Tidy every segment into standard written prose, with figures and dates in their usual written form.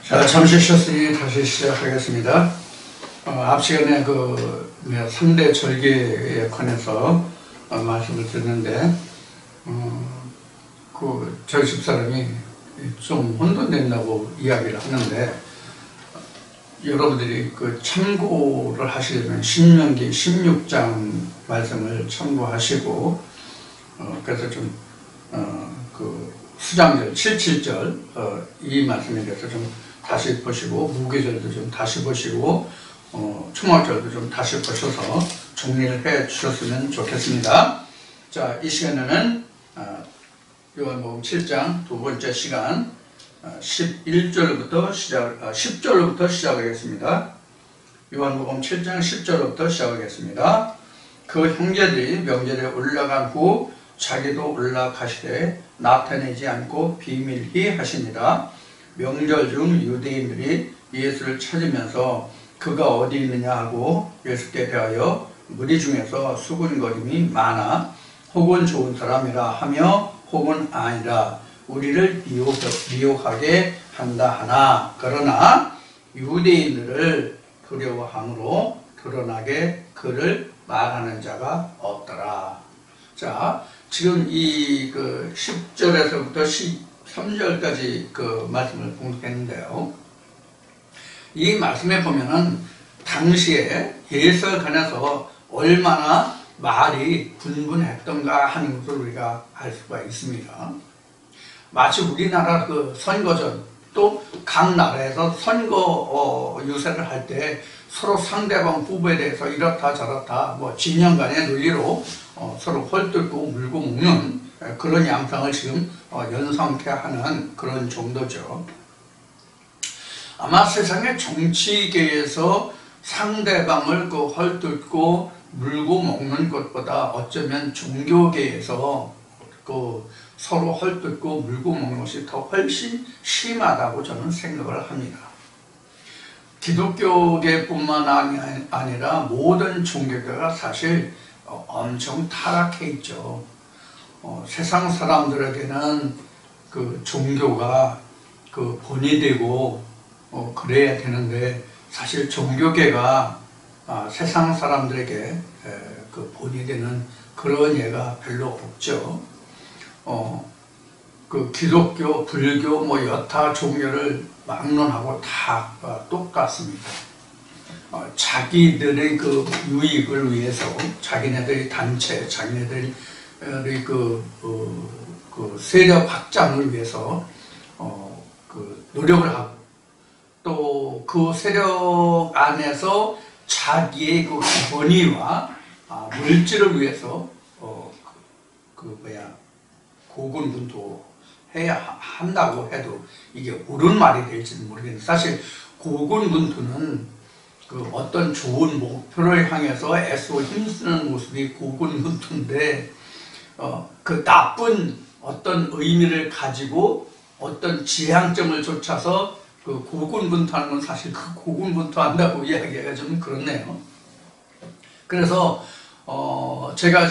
자, 잠시 쉬었으니 다시 시작하겠습니다. 앞 시간에 그 3대 절개에 관해서 말씀을 드렸는데, 저희 집사람이 좀 혼돈된다고 이야기를 하는데, 여러분들이 그 참고를 하시려면 신명기 16장 말씀을 참고하시고, 그래서 좀 수장절 77절 이 말씀에 대해서 좀 다시 보시고, 무교절도 좀 다시 보시고, 초막절도 좀 다시 보셔서 정리를 해 주셨으면 좋겠습니다. 자, 이 시간에는 요한복음 7장 두 번째 시간 10절부터 시작하겠습니다. 요한복음 7장 10절부터 시작하겠습니다. 그 형제들이 명절에 올라간 후 자기도 올라가시되 나타내지 않고 비밀히 하시니라. 명절 중 유대인들이 예수를 찾으면서 그가 어디 있느냐 하고 예수께 대하여 무리 중에서 수군거림이 많아 혹은 좋은 사람이라 하며 혹은 아니라 우리를 미혹하게 한다 하나, 그러나 유대인들을 두려워함으로 드러나게 그를 말하는 자가 없더라. 자, 지금 이 10절에서부터 13절까지 그 말씀을 공독했는데요. 이 말씀에 보면은 당시에 예수에 관해서 얼마나 말이 분분했던가 하는 것을 우리가 알 수가 있습니다. 마치 우리나라 그 선거전, 또 각 나라에서 선거 유세를 할 때 서로 상대방 후보에 대해서 이렇다 저렇다 진영 간의 논리로 서로 헐뜯고 물고 먹는 그런 양상을 지금 연상케 하는 그런 정도죠. 아마 세상의 정치계에서 상대방을 헐뜯고 물고 먹는 것보다 어쩌면 종교계에서 서로 헐뜯고 물고 먹는 것이 더 훨씬 심하다고 저는 생각을 합니다. 기독교계뿐만 아니라 모든 종교계가 사실 엄청 타락해 있죠. 세상 사람들에게는 그 종교가 본이 되고 그래야 되는데, 사실 종교계가 세상 사람들에게 그 본이 되는 그런 예가 별로 없죠. 그 기독교, 불교, 여타 종교를 막론하고 다 똑같습니다. 자기들의 그 유익을 위해서, 자기네들의 단체, 자기네들의 그 세력 확장을 위해서 노력을 하고, 또 그 세력 안에서 자기의 그 권위와 물질을 위해서 고군분투해야 한다고 해도 이게 옳은 말이 될지는 모르겠는데, 사실 고군분투는 그 어떤 좋은 목표를 향해서 애쓰고 힘쓰는 모습이 고군분투인데, 그 나쁜 어떤 의미를 가지고 어떤 지향점을 좇아서 그 고군분투하는 건 사실 그 고군분투한다고 이야기하기가 좀 그렇네요. 그래서 제가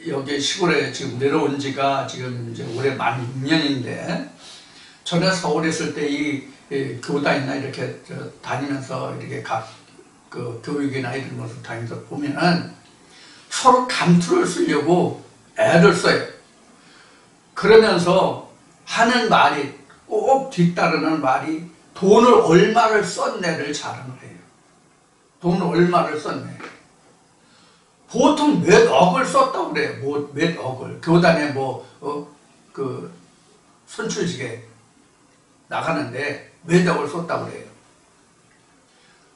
여기 시골에 지금 내려온 지가 지금 이제 올해 만 6년인데, 전에 서울에 있을 때 이 교단이나 이렇게 다니면서 이렇게 각 교육이나 이런 것을 다니면서 보면은 서로 감투를 쓰려고 애를 써요. 그러면서 하는 말이 꼭 뒤따르는 말이 돈을 얼마를 썼네를 자랑을 해요. 돈을 얼마를 썼네. 보통 몇 억을 썼다고 그래요. 몇 억을. 교단에 선출직에 나가는데 몇 억을 썼다고 그래요.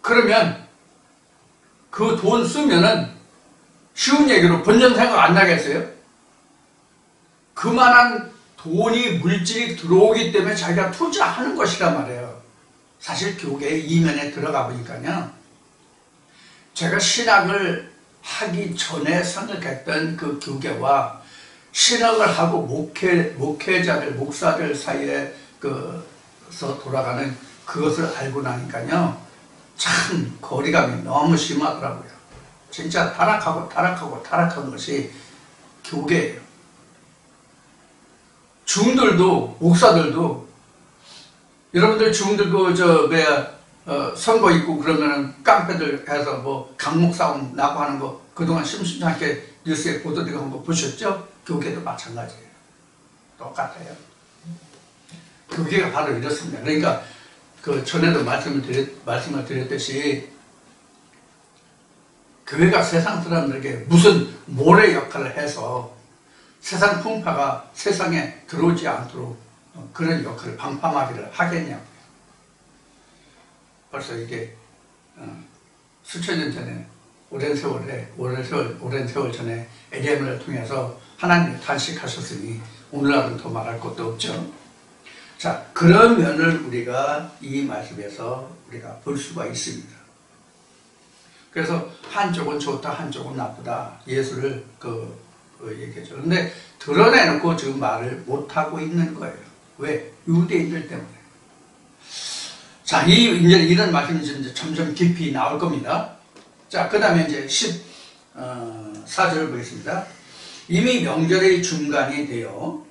그러면 그 돈 쓰면은 쉬운 얘기로 본전 생각 안 나겠어요? 그만한 돈이, 물질이 들어오기 때문에 자기가 투자하는 것이란 말이에요. 사실 교계의 이면에 들어가 보니까요, 제가 신학을 하기 전에 생각했던 그 교계와 신학을 하고 목회자들, 목사들 사이에서 돌아가는 그것을 알고 나니까요, 참 거리감이 너무 심하더라고요. 진짜 타락한 것이 교계예요. 중들도, 목사들도 여러분들 중들 선거 있고 그러면은 깡패들 해서 뭐 강목 싸움 나고 하는 거 그동안 심심찮게 뉴스에 보도되고 한 거 보셨죠? 교계도 마찬가지예요. 똑같아요. 교계가 바로 이렇습니다. 그러니까 그 전에도 말씀을 드렸듯이 교회가 세상 사람들에게 무슨 모래 역할을 해서 세상 풍파가 세상에 들어오지 않도록 그런 역할을 방파막이를 하겠냐고요. 벌써 이게 수천 년 전에 오랜 세월 전에 에레미야를 통해서 하나님이 단식하셨으니 오늘날은 더 말할 것도 없죠. 자, 그런 면을 우리가 이 말씀에서 우리가 볼 수가 있습니다. 그래서 한쪽은 좋다, 한쪽은 나쁘다. 예수를 얘기했죠. 그런데 드러내놓고 지금 말을 못하고 있는 거예요. 왜? 유대인들 때문에. 자, 이제 이런 말씀이 이제 점점 깊이 나올 겁니다. 자, 그 다음에 이제 14절 보겠습니다. 이미 명절의 중간이 되어,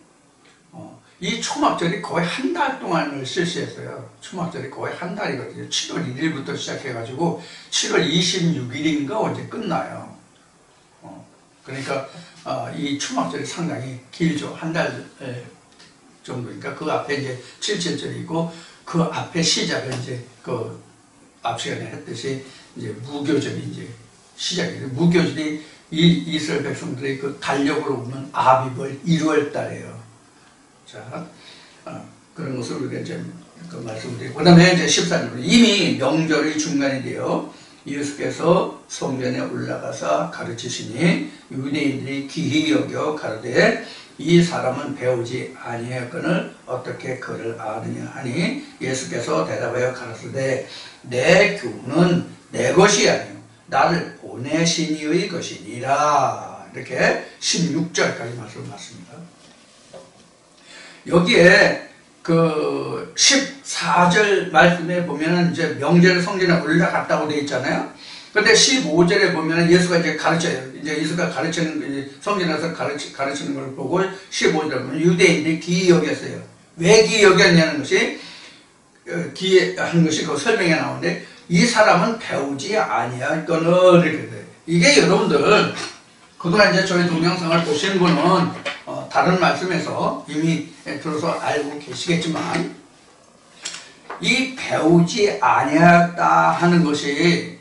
이 초막절이 거의 한 달 동안을 실시했어요. 초막절이 거의 한 달이거든요. 7월 1일부터 시작해가지고 7월 26일인가 언제 끝나요. 그러니까 이 초막절이 상당히 길죠. 한 달 정도니까 그 앞에 이제 7절이고 그 앞에 시작은 이제 그 앞 시간에 했듯이 이제 무교절이 이제 시작이에요. 무교절이 이스라엘 백성들의 그 달력으로 보면 아비벌 1월 달이에요. 자, 그런 것을 우리가 이제 그 말씀드리고, 그 다음에 이제 14절. 이미 명절의 중간이 되어 예수께서 성전에 올라가서 가르치시니 유대인들이 기히 여겨 가르되 이 사람은 배우지 아니하거늘 어떻게 그를 아느냐 하니 예수께서 대답하여 가르치되 내 교훈은 내 것이 아니요 나를 보내신 이의 것이니라. 이렇게 16절까지 말씀하십니다. 여기에 그 14절 말씀에 보면은 이제 명절에 성전에 올라갔다고 되어 있잖아요. 근데 15절에 보면은 예수가 이제 가르쳐요. 이제 예수가 가르치는, 성전에서 가르치는 걸 보고 15절에 보면 유대인들이 기이 여겼어요. 왜 기이 여겼냐는 것이, 기이한 것이 그 설명에 나오는데, 이 사람은 배우지 아니하거늘 이렇게 돼요. 이게 여러분들, 그동안 이제 저희 동영상을 보신 분은, 다른 말씀에서 이미 들어서 알고 계시겠지만, 이 배우지 아니하다 하는 것이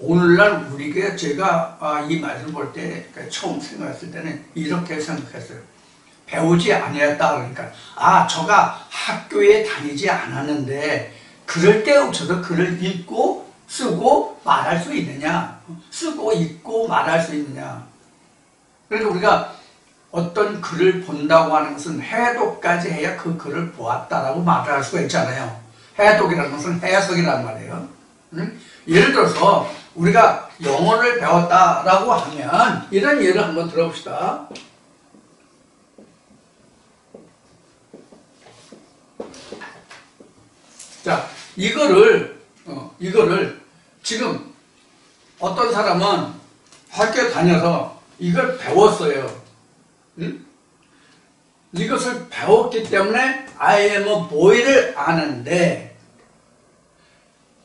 오늘날 우리가 제가 이 말씀 볼 때 처음 생각했을 때는 이렇게 생각했어요. 배우지 아니했다 그러니까 저가 학교에 다니지 않았는데 그럴 때 없어서 글을 읽고 쓰고 말할 수 있느냐, 쓰고 읽고 말할 수 있느냐. 그러니까 우리가 어떤 글을 본다고 하는 것은 해독까지 해야 그 글을 보았다라고 말을 할 수가 있잖아요. 해독이라는 것은 해석이란 말이에요. 예를 들어서 우리가 영어를 배웠다라고 하면 이런 예를 한번 들어봅시다. 자, 이거를 지금 어떤 사람은 학교에 다녀서 이걸 배웠어요. 이것을 배웠기 때문에 I am a boy를 아는데,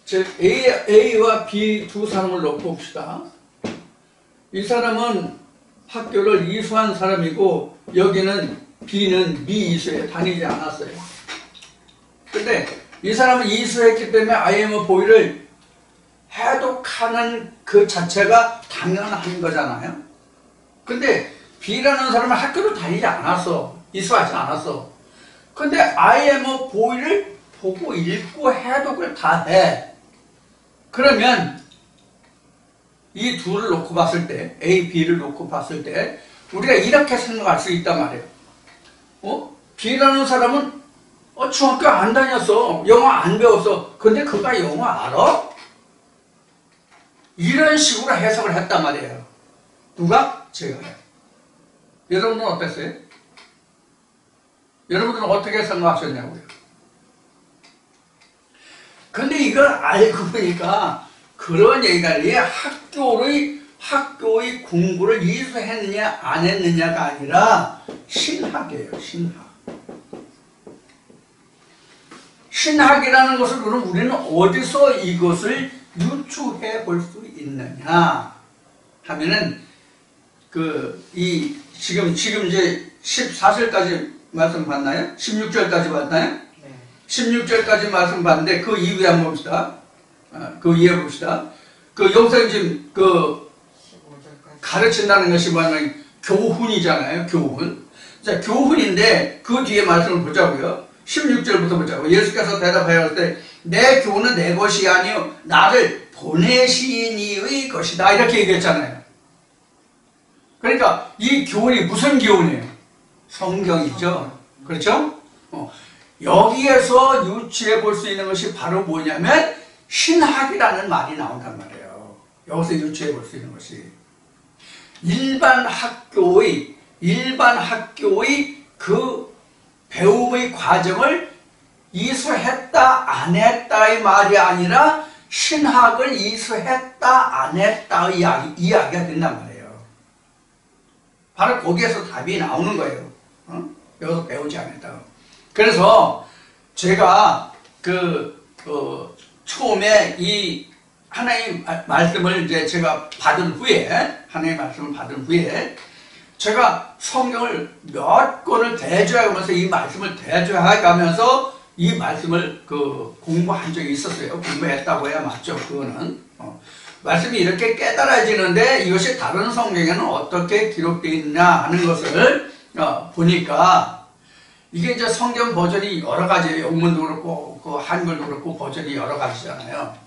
즉 A와 B 두 사람을 놓고 봅시다. 이 사람은 학교를 이수한 사람이고 여기는 B는 미이수에 다니지 않았어요. 근데 이 사람은 이수했기 때문에 I am a boy를 해독하는 그 자체가 당연한 거잖아요. 근데 B라는 사람은 학교를 다니지 않았어. 이수하지 않았어. 근데 I am a boy를 보고 읽고 해독을 다 해. 그러면 이 둘을 놓고 봤을 때, A, B를 놓고 봤을 때 우리가 이렇게 생각할 수 있단 말이에요. B라는 사람은 중학교 안 다녔어. 영어 안 배웠어. 근데 그가 영어 알아? 이런 식으로 해석을 했단 말이에요. 누가? 제가요. 여러분들은 어땠어요? 여러분들은 어떻게 생각하셨냐고요? 근데 이걸 알고 보니까 그런 얘기가 아니라 학교의 공부를 이수했느냐 안 했느냐가 아니라 신학이에요. 신학이라는 것을 그럼 우리는 어디서 이것을 유추해 볼 수 있느냐 하면은 지금 이제 14절까지 말씀 봤나요? 16절까지 봤나요? 네. 16절까지 말씀 봤는데 그 이후에 한번 봅시다. 그 이해 봅시다. 여기서 지금 15절까지. 가르친다는 것이 뭐냐면 교훈이잖아요. 교훈. 자, 교훈인데 그 뒤에 말씀을 보자고요. 16절부터 보자고. 예수께서 대답하였을 때 내 교훈은 내 것이 아니요 나를 보내신 이의 것이다. 이렇게 얘기했잖아요. 그러니까 이 교훈이 무슨 교훈이에요? 성경이죠. 그렇죠? 여기에서 유추해 볼 수 있는 것이 바로 뭐냐면 신학이라는 말이 나온단 말이에요. 여기서 유추해 볼 수 있는 것이 일반 학교의 그 배움의 과정을 이수했다 안 했다의 말이 아니라 신학을 이수했다 안 했다의 이야기가 된단 말이에요. 바로 거기에서 답이 나오는 거예요. 여기서 배우지 않았다. 그래서 제가 처음에 이 하나님 말씀을 이제 제가 받은 후에 하나님 말씀을 받은 후에 제가 성경을 몇 권을 대조해가면서 이 말씀을 대조해가면서 이 말씀을 공부한 적이 있었어요. 공부했다고 해야 맞죠. 그거는 말씀이 이렇게 깨달아지는데 이것이 다른 성경에는 어떻게 기록되어 있느냐 하는 것을 보니까 이게 이제 성경 버전이 여러 가지예요. 영문도 그렇고 한글도 그렇고 버전이 여러 가지잖아요.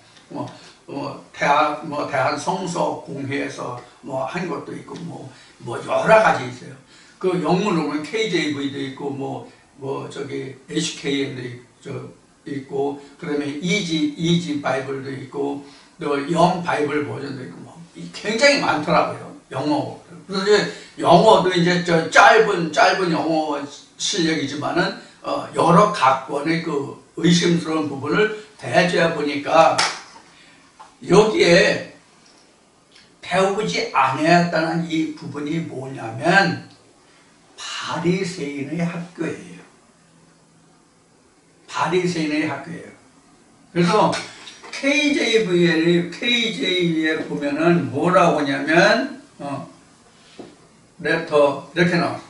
대한 성서 공회에서 한 것도 있고 여러 가지 있어요. 영문으로 보면 KJV도 있고 HKM도 있고 그다음에 이지 바이블도 있고 또 영 바이블 버전도 있고 굉장히 많더라고요. 영어. 그래서 이제 영어도 이제 짧은 영어 실력이지만은 여러 각권의 의심스러운 부분을 대조해 보니까 여기에 배우지 않았다는 이 부분이 뭐냐면 바리새인의 학교예요. 바리새인의 학교예요. 그래서 KJV에 보면은 뭐라고 하냐면 레터 이렇게 나와요.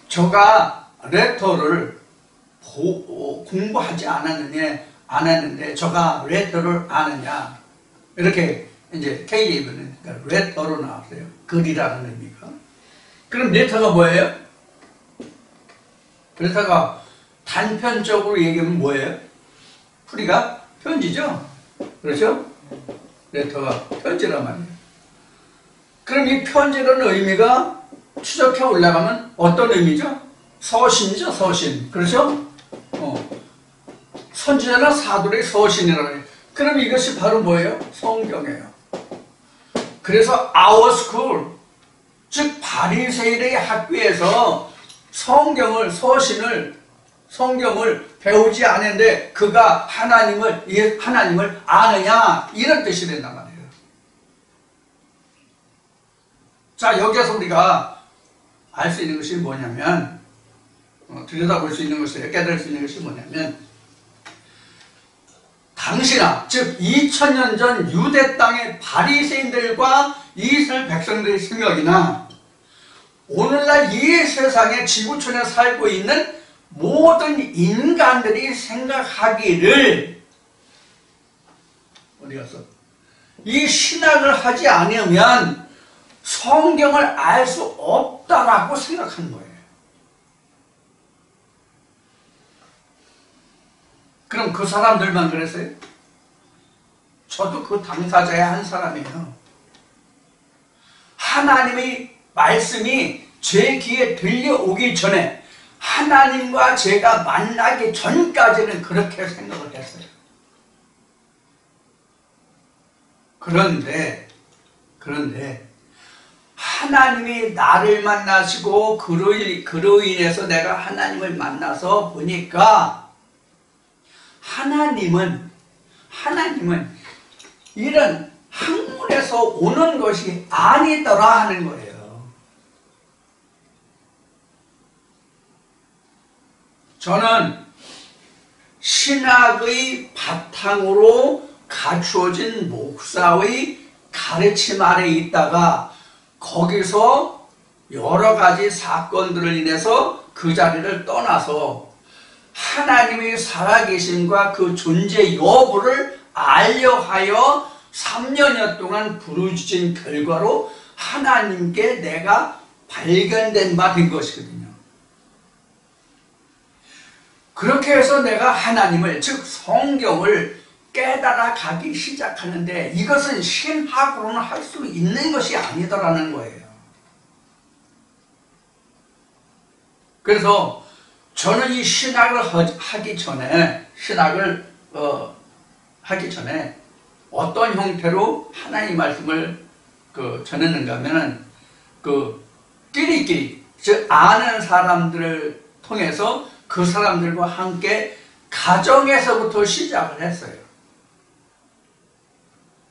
저가 레터를 공부하지 않았는데 저가 레터를 아느냐 이렇게 이제 KJV는 레터로 나왔어요. 글이라는 의미가. 그럼 레터가 뭐예요? 레터가 단편적으로 얘기하면 뭐예요? 풀이가 편지죠? 그렇죠? 레터가 편지란 말이에요. 그럼 이 편지라는 의미가 추적해 올라가면 어떤 의미죠? 서신이죠, 서신. 그렇죠? 선지자나 사도의 서신이라는 거예요. 그럼 이것이 바로 뭐예요? 성경이에요. 그래서 our school, 즉 바리새인의 학교에서 성경을 배우지 않는데 그가 하나님을 아느냐 이런 뜻이 된단 말이에요. 자, 여기에서 우리가 알 수 있는 것이 뭐냐면 들여다볼 수 있는 것이에요. 깨달을 수 있는 것이 뭐냐면 당시나 즉 2000년 전 유대 땅의 바리새인들과 이스라엘 백성들의 생각이나 오늘날 이 세상의 지구촌에 살고 있는 모든 인간들이 생각하기를 어디 갔어? 이 신학을 하지 않으면 성경을 알 수 없다라고 생각하는 거예요. 그럼 그 사람들만 그랬어요? 저도 그 당사자의 한 사람이에요. 하나님의 말씀이 제 귀에 들려오기 전에 하나님과 제가 만나기 전까지는 그렇게 생각을 했어요. 그런데 하나님이 나를 만나시고 그로 인해서 내가 하나님을 만나서 보니까 하나님은 이런 학문에서 오는 것이 아니더라 하는 거예요. 저는 신학의 바탕으로 갖추어진 목사의 가르침 아래 있다가 거기서 여러 가지 사건들을 인해서 그 자리를 떠나서 하나님의 살아계심과 그 존재 여부를 알려 하여 3년여 동안 부르짖은 결과로 하나님께 내가 발견된 바 된 것이거든요. 그렇게 해서 내가 하나님을, 즉 성경을 깨달아 가기 시작하는데 이것은 신학으로는 할 수 있는 것이 아니더라는 거예요. 그래서 저는 이 신학을 하기 전에 어떤 형태로 하나님 말씀을 전했는가 하면은 끼리끼리, 즉 아는 사람들을 통해서 그 사람들과 함께 가정에서부터 시작을 했어요.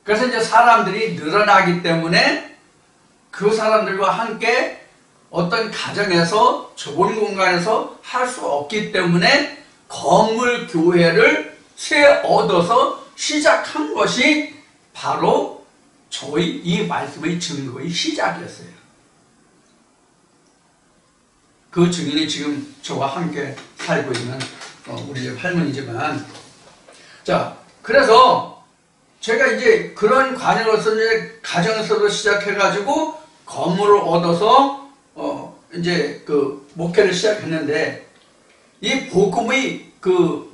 그래서 이제 사람들이 늘어나기 때문에 그 사람들과 함께 어떤 가정에서 좁은 공간에서 할 수 없기 때문에 건물 교회를 새 얻어서 시작한 것이 바로 저희 이 말씀의 증거의 시작이었어요. 그 증인이 지금 저와 함께 살고 있는 우리 집 할머니지만, 자, 그래서 제가 이제 그런 과정으로서 이제 가정에서도 시작해가지고 건물을 얻어서 이제 목회를 시작했는데, 이 복음의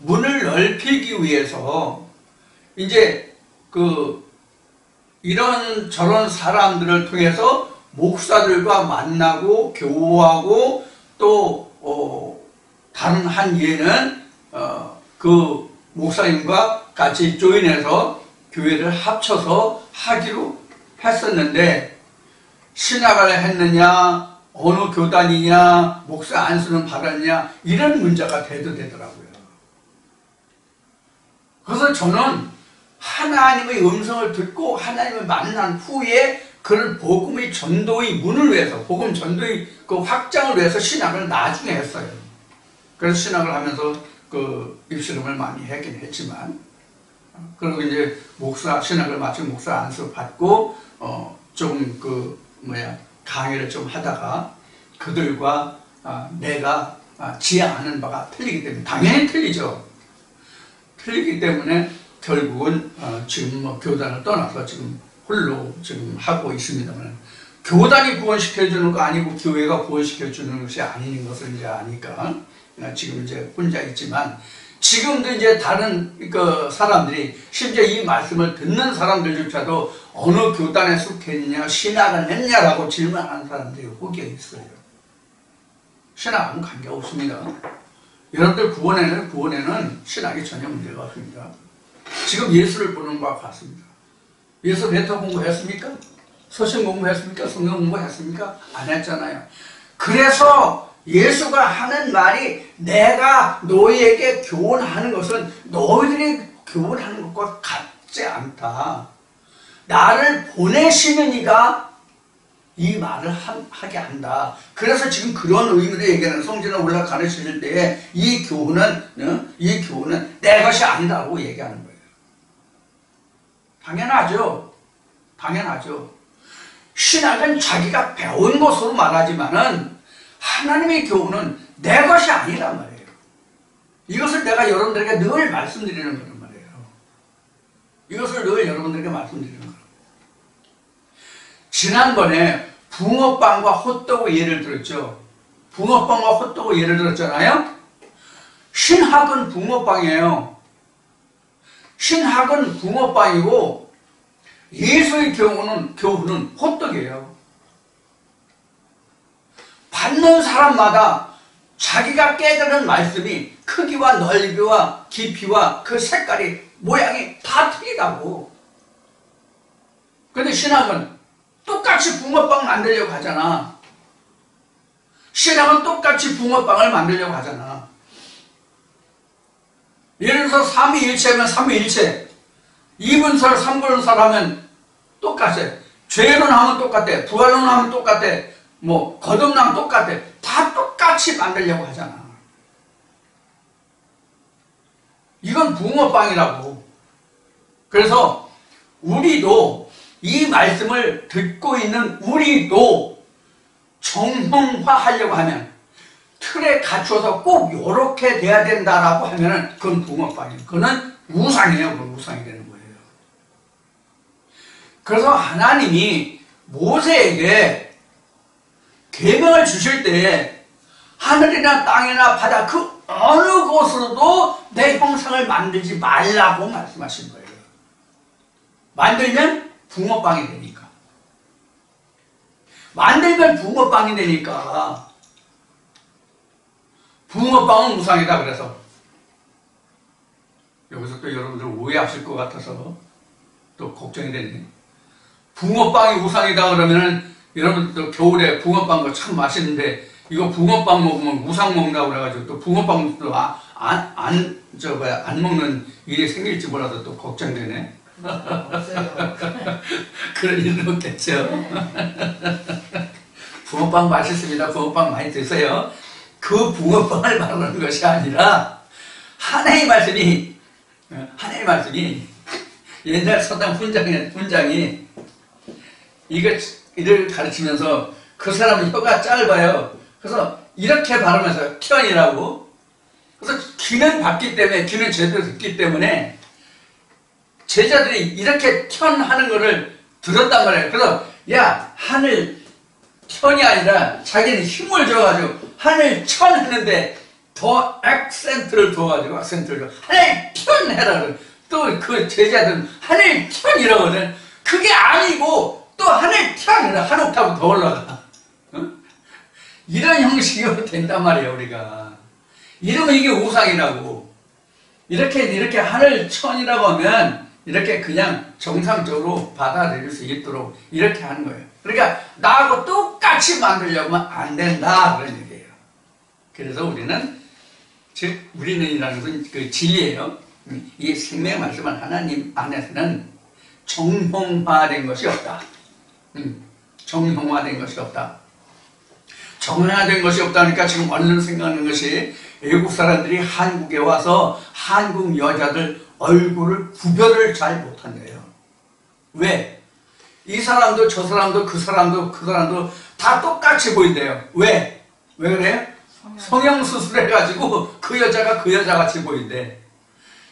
문을 넓히기 위해서 이제 이런 저런 사람들을 통해서 목사들과 만나고 교우하고 또 다른 한 예는 그 목사님과 같이 조인해서 교회를 합쳐서 하기로 했었는데, 신학을 했느냐, 어느 교단이냐, 목사 안수는 받았냐, 이런 문제가 대두되더라고요. 그래서 저는 하나님의 음성을 듣고 하나님을 만난 후에 그런 복음의 전도의 문을 위해서, 복음 전도의 그 확장을 위해서 신학을 나중에 했어요. 그래서 신학을 하면서 입시름을 많이 했긴 했지만, 그리고 이제 신학을 마치고 목사 안수 받고 조금 강의를 좀 하다가 그들과 내가 지향하는 바가 틀리기 때문에, 당연히 틀리죠. 틀리기 때문에 결국은 지금 교단을 떠나서 지금 홀로 지금 하고 있습니다만, 교단이 구원시켜주는 거 아니고 교회가 구원시켜주는 것이 아닌 것을 이제 아니까 지금 이제 혼자 있지만, 지금도 이제 다른 사람들이, 심지어 이 말씀을 듣는 사람들조차도 어느 교단에 속했냐, 신학을 했냐라고 질문하는 사람들이 혹여 있어요. 신학은 관계없습니다. 여러분들 구원에는 신학이 전혀 문제가 없습니다. 지금 예수를 보는 것과 같습니다. 예수 베터 공부했습니까? 서신 공부했습니까? 성경 공부했습니까? 안 했잖아요. 그래서 예수가 하는 말이, 내가 너희에게 교훈하는 것은 너희들이 교훈하는 것과 같지 않다. 나를 보내시는 이가 이 말을 하게 한다. 그래서 지금 그런 의미로 얘기하는, 성전에 올라가르칠 때에 이 교훈은 내 것이 아니다고 얘기하는 거예요. 당연하죠. 신학은 자기가 배운 것으로 말하지만은 하나님의 교훈은 내 것이 아니란 말이에요. 이것을 내가 여러분들에게 늘 말씀드리는 거란 말이에요. 이것을 늘 여러분들에게 말씀드리는 거예요. 지난번에 붕어빵과 호떡의 예를 들었죠. 붕어빵과 호떡의 예를 들었잖아요. 신학은 붕어빵이에요. 신학은 붕어빵이고 예수의 교훈은 호떡이에요. 받는 사람마다 자기가 깨달은 말씀이 크기와 넓이와 깊이와 그 색깔이, 모양이 다 틀리다고. 그런데 신학은 똑같이 붕어빵 만들려고 하잖아. 신학은 똑같이 붕어빵을 만들려고 하잖아. 예를 들어서 삼위일체면 삼위일체, 이분설 삼분설 하면 똑같아. 죄론하면 똑같아. 부활론하면 똑같아. 거듭나면 똑같아. 다 똑같이 만들려고 하잖아. 이건 붕어빵이라고. 그래서 우리도 이 말씀을 듣고 있는 우리도 정형화하려고 하면 틀에 갖춰서 꼭 이렇게 돼야 된다라고 하면은 그건 붕어빵이에요. 그거는 우상이에요. 그건 우상이 되는 거예요. 그래서 하나님이 모세에게 계명을 주실 때 하늘이나 땅이나 바다 그 어느 곳으로도 내 형상을 만들지 말라고 말씀하신 거예요. 만들면 붕어빵이 되니까. 만들면 붕어빵이 되니까. 붕어빵은 우상이다 그래서. 여기서 또 여러분들 오해하실 것 같아서 또 걱정이 되네. 붕어빵이 우상이다 그러면은 여러분 또 겨울에 붕어빵 거 참 맛있는데 이거 붕어빵 먹으면 우상 먹는다고 그래가지고 또 붕어빵 또 안 먹는 일이 생길지 몰라서 또 걱정되네. 없어요. 그런 일은 없겠죠. 붕어빵 맛있습니다. 붕어빵 많이 드세요. 그 붕어빵을 말하는 것이 아니라 하나님의 말씀이 옛날 서당 훈장이 이를 가르치면서 그 사람은 혀가 짧아요. 그래서 이렇게 발음해서 켠이라고. 그래서 귀는 봤기 때문에 귀는 제대로 듣기 때문에 제자들이 이렇게 켠하는 거를 들었단 말이에요. 그래서 야 하늘 켠이 아니라 자기는 힘을 줘가지고 하늘 천 했는데 더 액센트를 줘가지고 하늘 켠 해라. 또 그 제자들은 하늘 켠이라거든. 그게 아니고 또 하늘 켠이라 한 옥타브 더 올라가. 이런 형식으로 된단 말이에요. 우리가 이러면 이게 우상이라고. 이렇게 하늘 천이라고 하면 이렇게 그냥 정상적으로 받아들일 수 있도록 이렇게 하는 거예요. 그러니까 나하고 똑같이 만들려고 하면 안 된다 그런 얘기예요. 그래서 우리는이라는 것은 그 진리예요. 이 생명의 말씀은 하나님 안에서는 정형화된 것이 없다. 정형화된 것이 없다. 정형화된 것이 없다니까 지금 얼른 생각하는 것이 외국 사람들이 한국에 와서 한국 여자들 얼굴을 구별을 잘 못한대요. 왜? 이 사람도 저 사람도 그 사람도 그 사람도 다 똑같이 보인대요. 왜? 왜 그래요? 성형수술 해가지고 그 여자가 그 여자같이 보인대.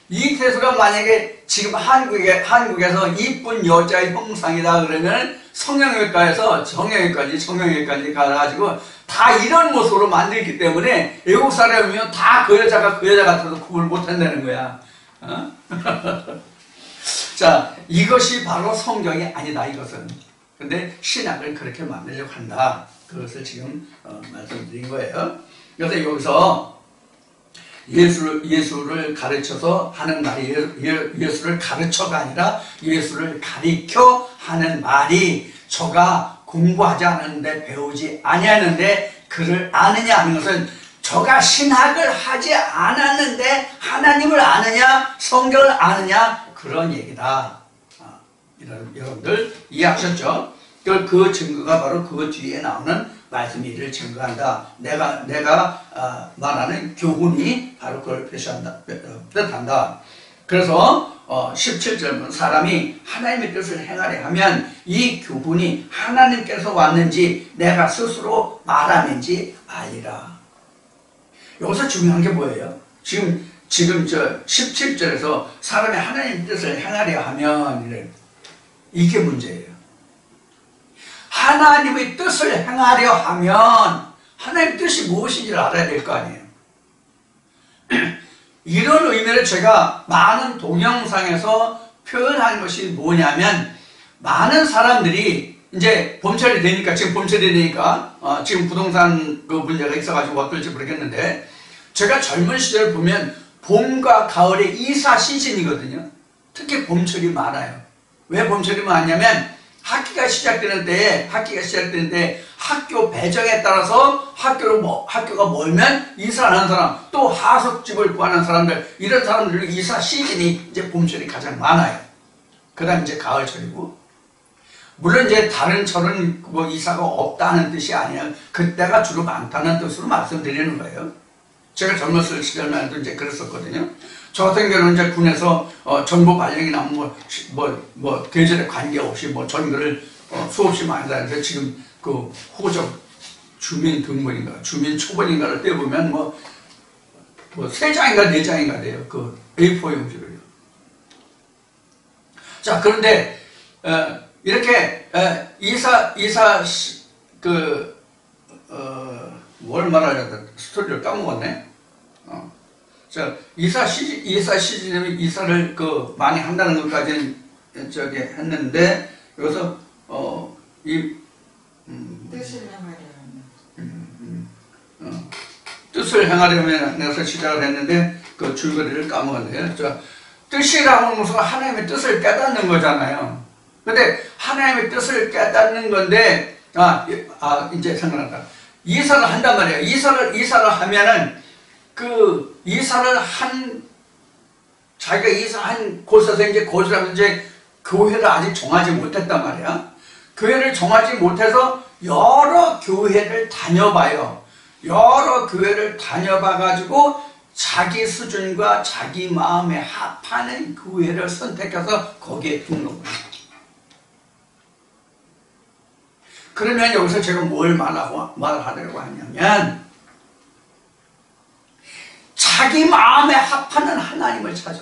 이 태수가 만약에 지금 한국에서 이쁜 여자의 형상이다 그러면 성형외과에서 정형외과까지 가가지고 다 이런 모습으로 만들기 때문에 외국 사람이면 다 그 여자가 그 여자 같아서 구분을 못한다는 거야. 자, 이것이 바로 성경이 아니다 이것은. 근데 신학을 그렇게 만들려고 한다. 그것을 지금 말씀드린 거예요. 그래서 여기서 예수를 가르쳐서 하는 말이 예수를 가르쳐가 아니라 예수를 가리켜 하는 말이 저가 공부하지 않았는데 배우지 아니하는데 그를 아느냐 하는 것은 저가 신학을 하지 않았는데 하나님을 아느냐 성경을 아느냐 그런 얘기다. 여러분들 이해하셨죠? 그 증거가 바로 그 뒤에 나오는 말씀이 이를 증거한다. 내가 말하는 교훈이 바로 그걸 뜻한다. 그래서 17절은 사람이 하나님의 뜻을 행하려 하면 이 교훈이 하나님께서 왔는지 내가 스스로 말하는지 알리라. 여기서 중요한 게 뭐예요? 지금 저 17절에서 사람이 하나님의 뜻을 행하려 하면 이게 문제예요. 하나님의 뜻을 행하려 하면 하나님의 뜻이 무엇인지를 알아야 될 거 아니에요. 이런 의미를 제가 많은 동영상에서 표현한 것이 뭐냐면 많은 사람들이 이제 봄철이 되니까 지금 부동산 그 문제가 있어가지고 어떨지 모르겠는데 제가 젊은 시절 보면 봄과 가을의 이사 시즌이거든요. 특히 봄철이 많아요. 왜 봄철이 많냐면 학기가 시작되는 때에 학교 배정에 따라서 학교가 멀면 이사를 하는 사람, 또 하숙집을 구하는 사람들, 이런 사람들 이사 시즌이 이제 봄철이 가장 많아요. 그 다음 이제 가을철이고. 물론 이제 다른 철은 뭐 이사가 없다는 뜻이 아니라 그때가 주로 많다는 뜻으로 말씀드리는 거예요. 제가 젊었을 시절만 해도 이제 그랬었거든요. 저 같은 경우는 이제 군에서 정보 발령이 나면 계절에 관계없이 전교를 수없이 많이 다녔는데 지금 그 호적 주민등본인가 주민초본인가를 떼보면 뭐 3장인가 4장인가 돼요. 그 A4 용지를요. 자, 그런데 이렇게 뭘 말하려다 스토리를 까먹었네. 자, 이사 시즌이 이사를 많이 한다는 것까지는 했는데 여기서 뜻을 행하려면 뜻을 행하려면 해서 시작을 했는데 그 줄거리를 까먹었네요. 자, 뜻이라고 하는 것은 하나님의 뜻을 깨닫는 거잖아요. 근데 하나님의 뜻을 깨닫는 건데 이제 생각난다. 이사를 한단 말이에요. 이사를 하면은 자기가 이사한 곳에서 이제 거주하면서 이제 교회를 아직 정하지 못했단 말이야. 교회를 정하지 못해서 여러 교회를 다녀봐요. 여러 교회를 다녀봐가지고 자기 수준과 자기 마음에 합하는 교회를 선택해서 거기에 등록을 해요. 그러면 여기서 제가 뭘 말하려고 하냐면 자기 마음에 합하는 하나님을 찾아.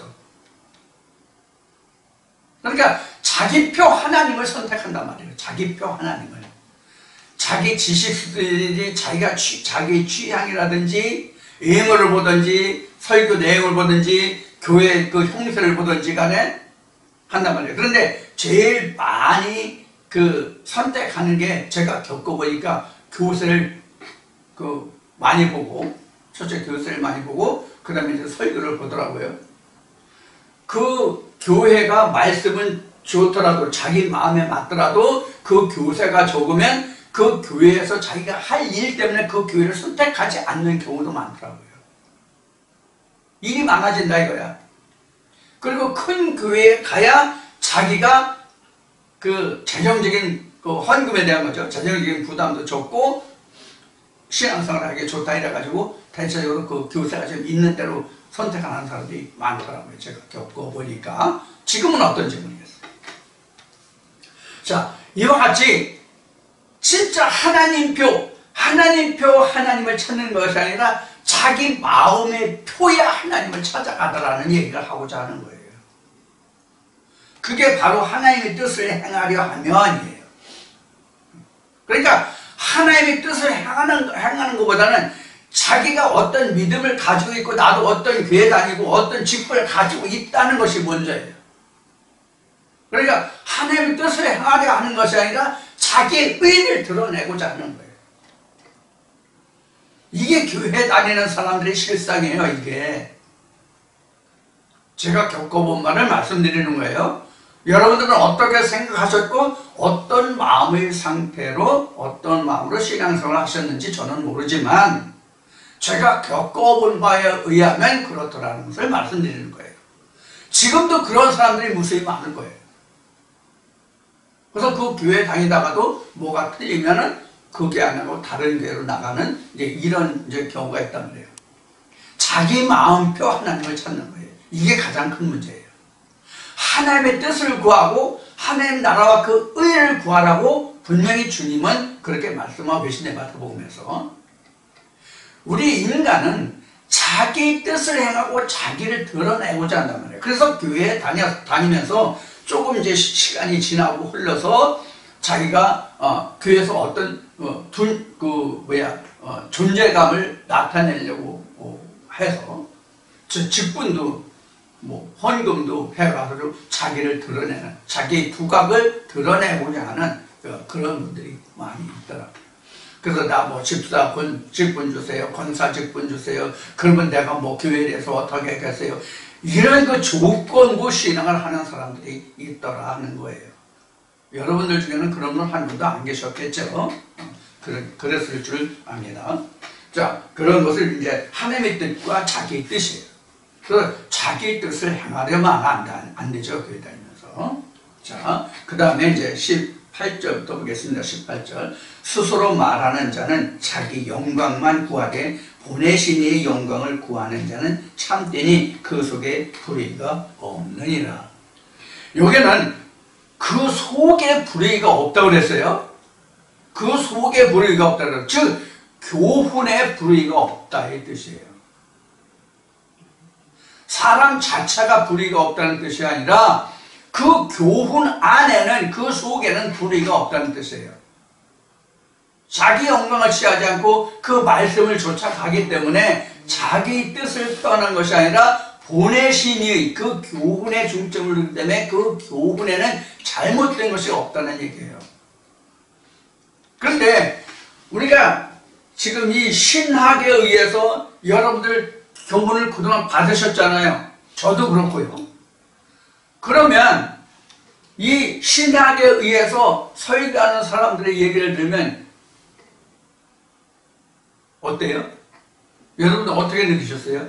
그러니까 자기표 하나님을 선택한단 말이에요. 자기표 하나님을. 자기 지식들이 자기 취향이라든지 예물을 보든지 설교 내용을 보든지 교회 그 형태를 보든지 간에 한단 말이에요. 그런데 제일 많이 선택하는 게 제가 겪어보니까 교세를 많이 보고 첫째 교세를 많이 보고 그 다음에 이제 설교를 보더라고요. 그 교회가 말씀은 좋더라도 자기 마음에 맞더라도 그 교세가 적으면 그 교회에서 자기가 할 일 때문에 그 교회를 선택하지 않는 경우도 많더라고요. 일이 많아진다 이거야. 그리고 큰 교회에 가야 자기가 재정적인 헌금에 대한 거죠. 재정적인 부담도 적고 신앙생활을 하기 좋다 이래가지고 대체적으로 그 교세가 좀 있는 대로 선택하는 사람들이 많더라고요. 제가 겪어보니까. 지금은 어떤지 모르겠어요. 자, 이와 같이 진짜 하나님을 찾는 것이 아니라 자기 마음의 표야 하나님을 찾아가더라는 얘기를 하고자 하는 거예요. 그게 바로 하나님의 뜻을 행하려 하면이에요. 그러니까 하나님의 뜻을 행하는 것보다는 자기가 어떤 믿음을 가지고 있고 나도 어떤 교회 다니고 어떤 직분을 가지고 있다는 것이 먼저예요. 그러니까 하나님의 뜻을 행하려 하는 것이 아니라 자기의 의를 드러내고자 하는 거예요. 이게 교회 다니는 사람들의 실상이에요. 이게 제가 겪어본 말을 말씀드리는 거예요. 여러분들은 어떻게 생각하셨고 어떤 마음의 상태로 어떤 마음으로 신앙생활을 하셨는지 저는 모르지만 제가 겪어본 바에 의하면 그렇더라는 것을 말씀드리는 거예요. 지금도 그런 사람들이 무수히 많을 거예요. 그래서 그 교회 다니다가도 뭐가 틀리면은 그게 아니고 다른 교회로 나가는 이런 경우가 있단 말이에요. 자기 마음표 하나님을 찾는 거예요. 이게 가장 큰 문제예요. 하나님의 뜻을 구하고 하나님 나라와 그 의를 구하라고 분명히 주님은 그렇게 말씀하고 계시네. 마태복음에서. 우리 인간은 자기 뜻을 행하고 자기를 드러내고자 한단 말이에요. 그래서 교회에 다니면서 조금 이제 시간이 지나고 흘러서 자기가 교회에서 어떤 존재감을 나타내려고 해서 직분도 헌금도 해가지고 자기를 드러내는 자기의 두각을 드러내고자 하는 그런 분들이 많이 있더라고요. 그래서 나 직분 주세요, 권사 직분 주세요. 그러면 내가 교회에서 어떻게 하겠어요? 이런 조건부 신앙을 하는 사람들이 있더라 하는 거예요. 여러분들 중에는 그런 분 한 분도 안 계셨겠죠? 그랬을 줄 압니다. 자, 그런 것을 이제 하나님의 뜻과 자기의 뜻이에요. 그래서 자기의 뜻을 행하려면 안 되죠, 교회 다니면서. 자, 그 다음에 이제 18절부터 보겠습니다. 18절. 스스로 말하는 자는 자기 영광만 구하되 보내신 이의 영광을 구하는 자는 참되니 그 속에 불의가 없느니라. 여기는 그 속에 불의가 없다고 그랬어요. 그 속에 불의가 없다고 그랬어요. 즉 교훈에 불의가 없다 이 뜻이에요. 사람 자체가 불의가 없다는 뜻이 아니라 그 교훈 안에는, 그 속에는 불의가 없다는 뜻이에요. 자기 영광을 취하지 않고 그 말씀을 쫓아가기 때문에 자기 뜻을 떠난 것이 아니라 보내신 이의 그 교훈에 중점을 두기 때문에 그 교훈에는 잘못된 것이 없다는 얘기예요. 그런데 우리가 지금 이 신학에 의해서 여러분들 교훈을 그동안 받으셨잖아요. 저도 그렇고요. 그러면 이 신학에 의해서 설교하는 사람들의 얘기를 들으면 어때요? 여러분들 어떻게 느끼셨어요?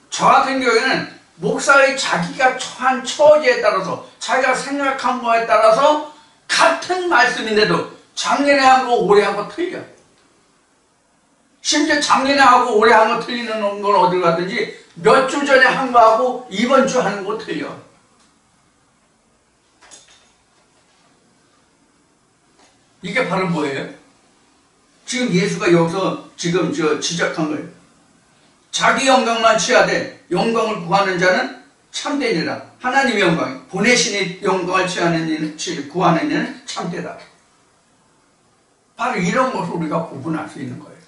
저 같은 경우에는 목사의 자기가 처한 처지에 따라서, 자기가 생각한 거에 따라서 같은 말씀인데도 작년에 한 거 올해 한 거 틀려. 심지어 작년에 하고 올해 한 거 틀리는 건 어디로 가든지 몇 주 전에 한 거하고 이번 주 하는 거 틀려. 이게 바로 뭐예요? 지금 예수가 여기서 지금 지적한 거예요. 자기 영광만 취하되 영광을 구하는 자는 참되니라. 하나님의 영광, 보내신 영광을 구하는 이는 참되다. 바로 이런 것을 우리가 구분할 수 있는 거예요.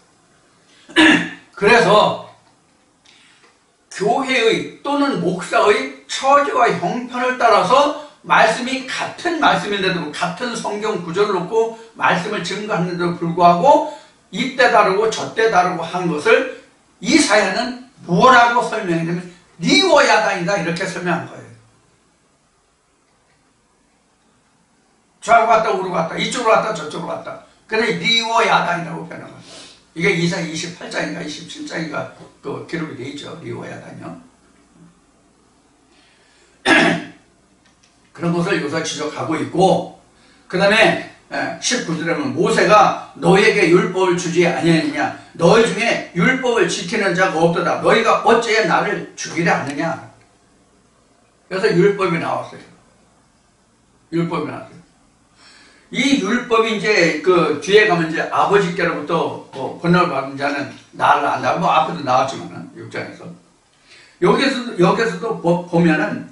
그래서 교회의 또는 목사의 처지와 형편을 따라서 말씀이 같은 말씀인데도, 같은 성경 구절을 놓고 말씀을 증거하는데도 불구하고 이때 다르고 저때 다르고 한 것을 이 사연은 뭐라고 설명했냐면 리워야다이다 이렇게 설명한 거예요. 좌우로 갔다 우로 갔다 이쪽으로 갔다 저쪽으로 갔다. 그래 리워야다이라고 표현한 거예요. 이게 이사야 28장인가 27장인가 그 기록이 되어 있죠. 리워야다요. 그런 것을 여기서 지적하고 있고, 그 다음에 19절에 보면 모세가 너에게 율법을 주지 아니하느냐, 너희 중에 율법을 지키는 자가 없도다. 너희가 어찌 나를 죽이려 하느냐. 그래서 율법이 나왔어요. 율법이 나왔어요. 이 율법이 이제 그 뒤에 가면 이제 아버지께로부터 권능을 받은 자는 나를 안다. 뭐 앞에도 나왔지만은 6장에서 여기서도 보면은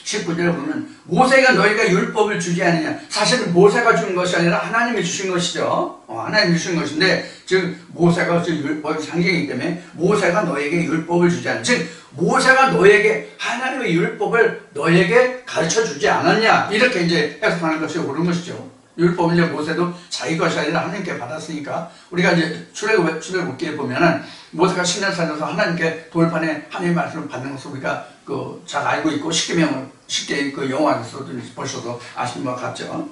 19절에 보면 모세가 너희가 율법을 주지 않느냐. 사실은 모세가 준 것이 아니라 하나님이 주신 것이죠. 하나님이 주신 것인데, 즉 모세가 율법의 상징이기 때문에 모세가 너에게 율법을 주지 않느냐. 즉 모세가 너에게 하나님의 율법을 너에게 가르쳐 주지 않았냐. 이렇게 이제 해석하는 것이 옳은 것이죠. 율법은 이제 모세도 자기 것이 아니라 하나님께 받았으니까, 우리가 이제 출애굽기에 보면은 모세가 시내산에서 하나님께 돌판에 하나님의 말씀을 받는 것을 우리가 잘 알고 있고 쉽게 그 영화에서도 보셔도 아시는 것 같죠.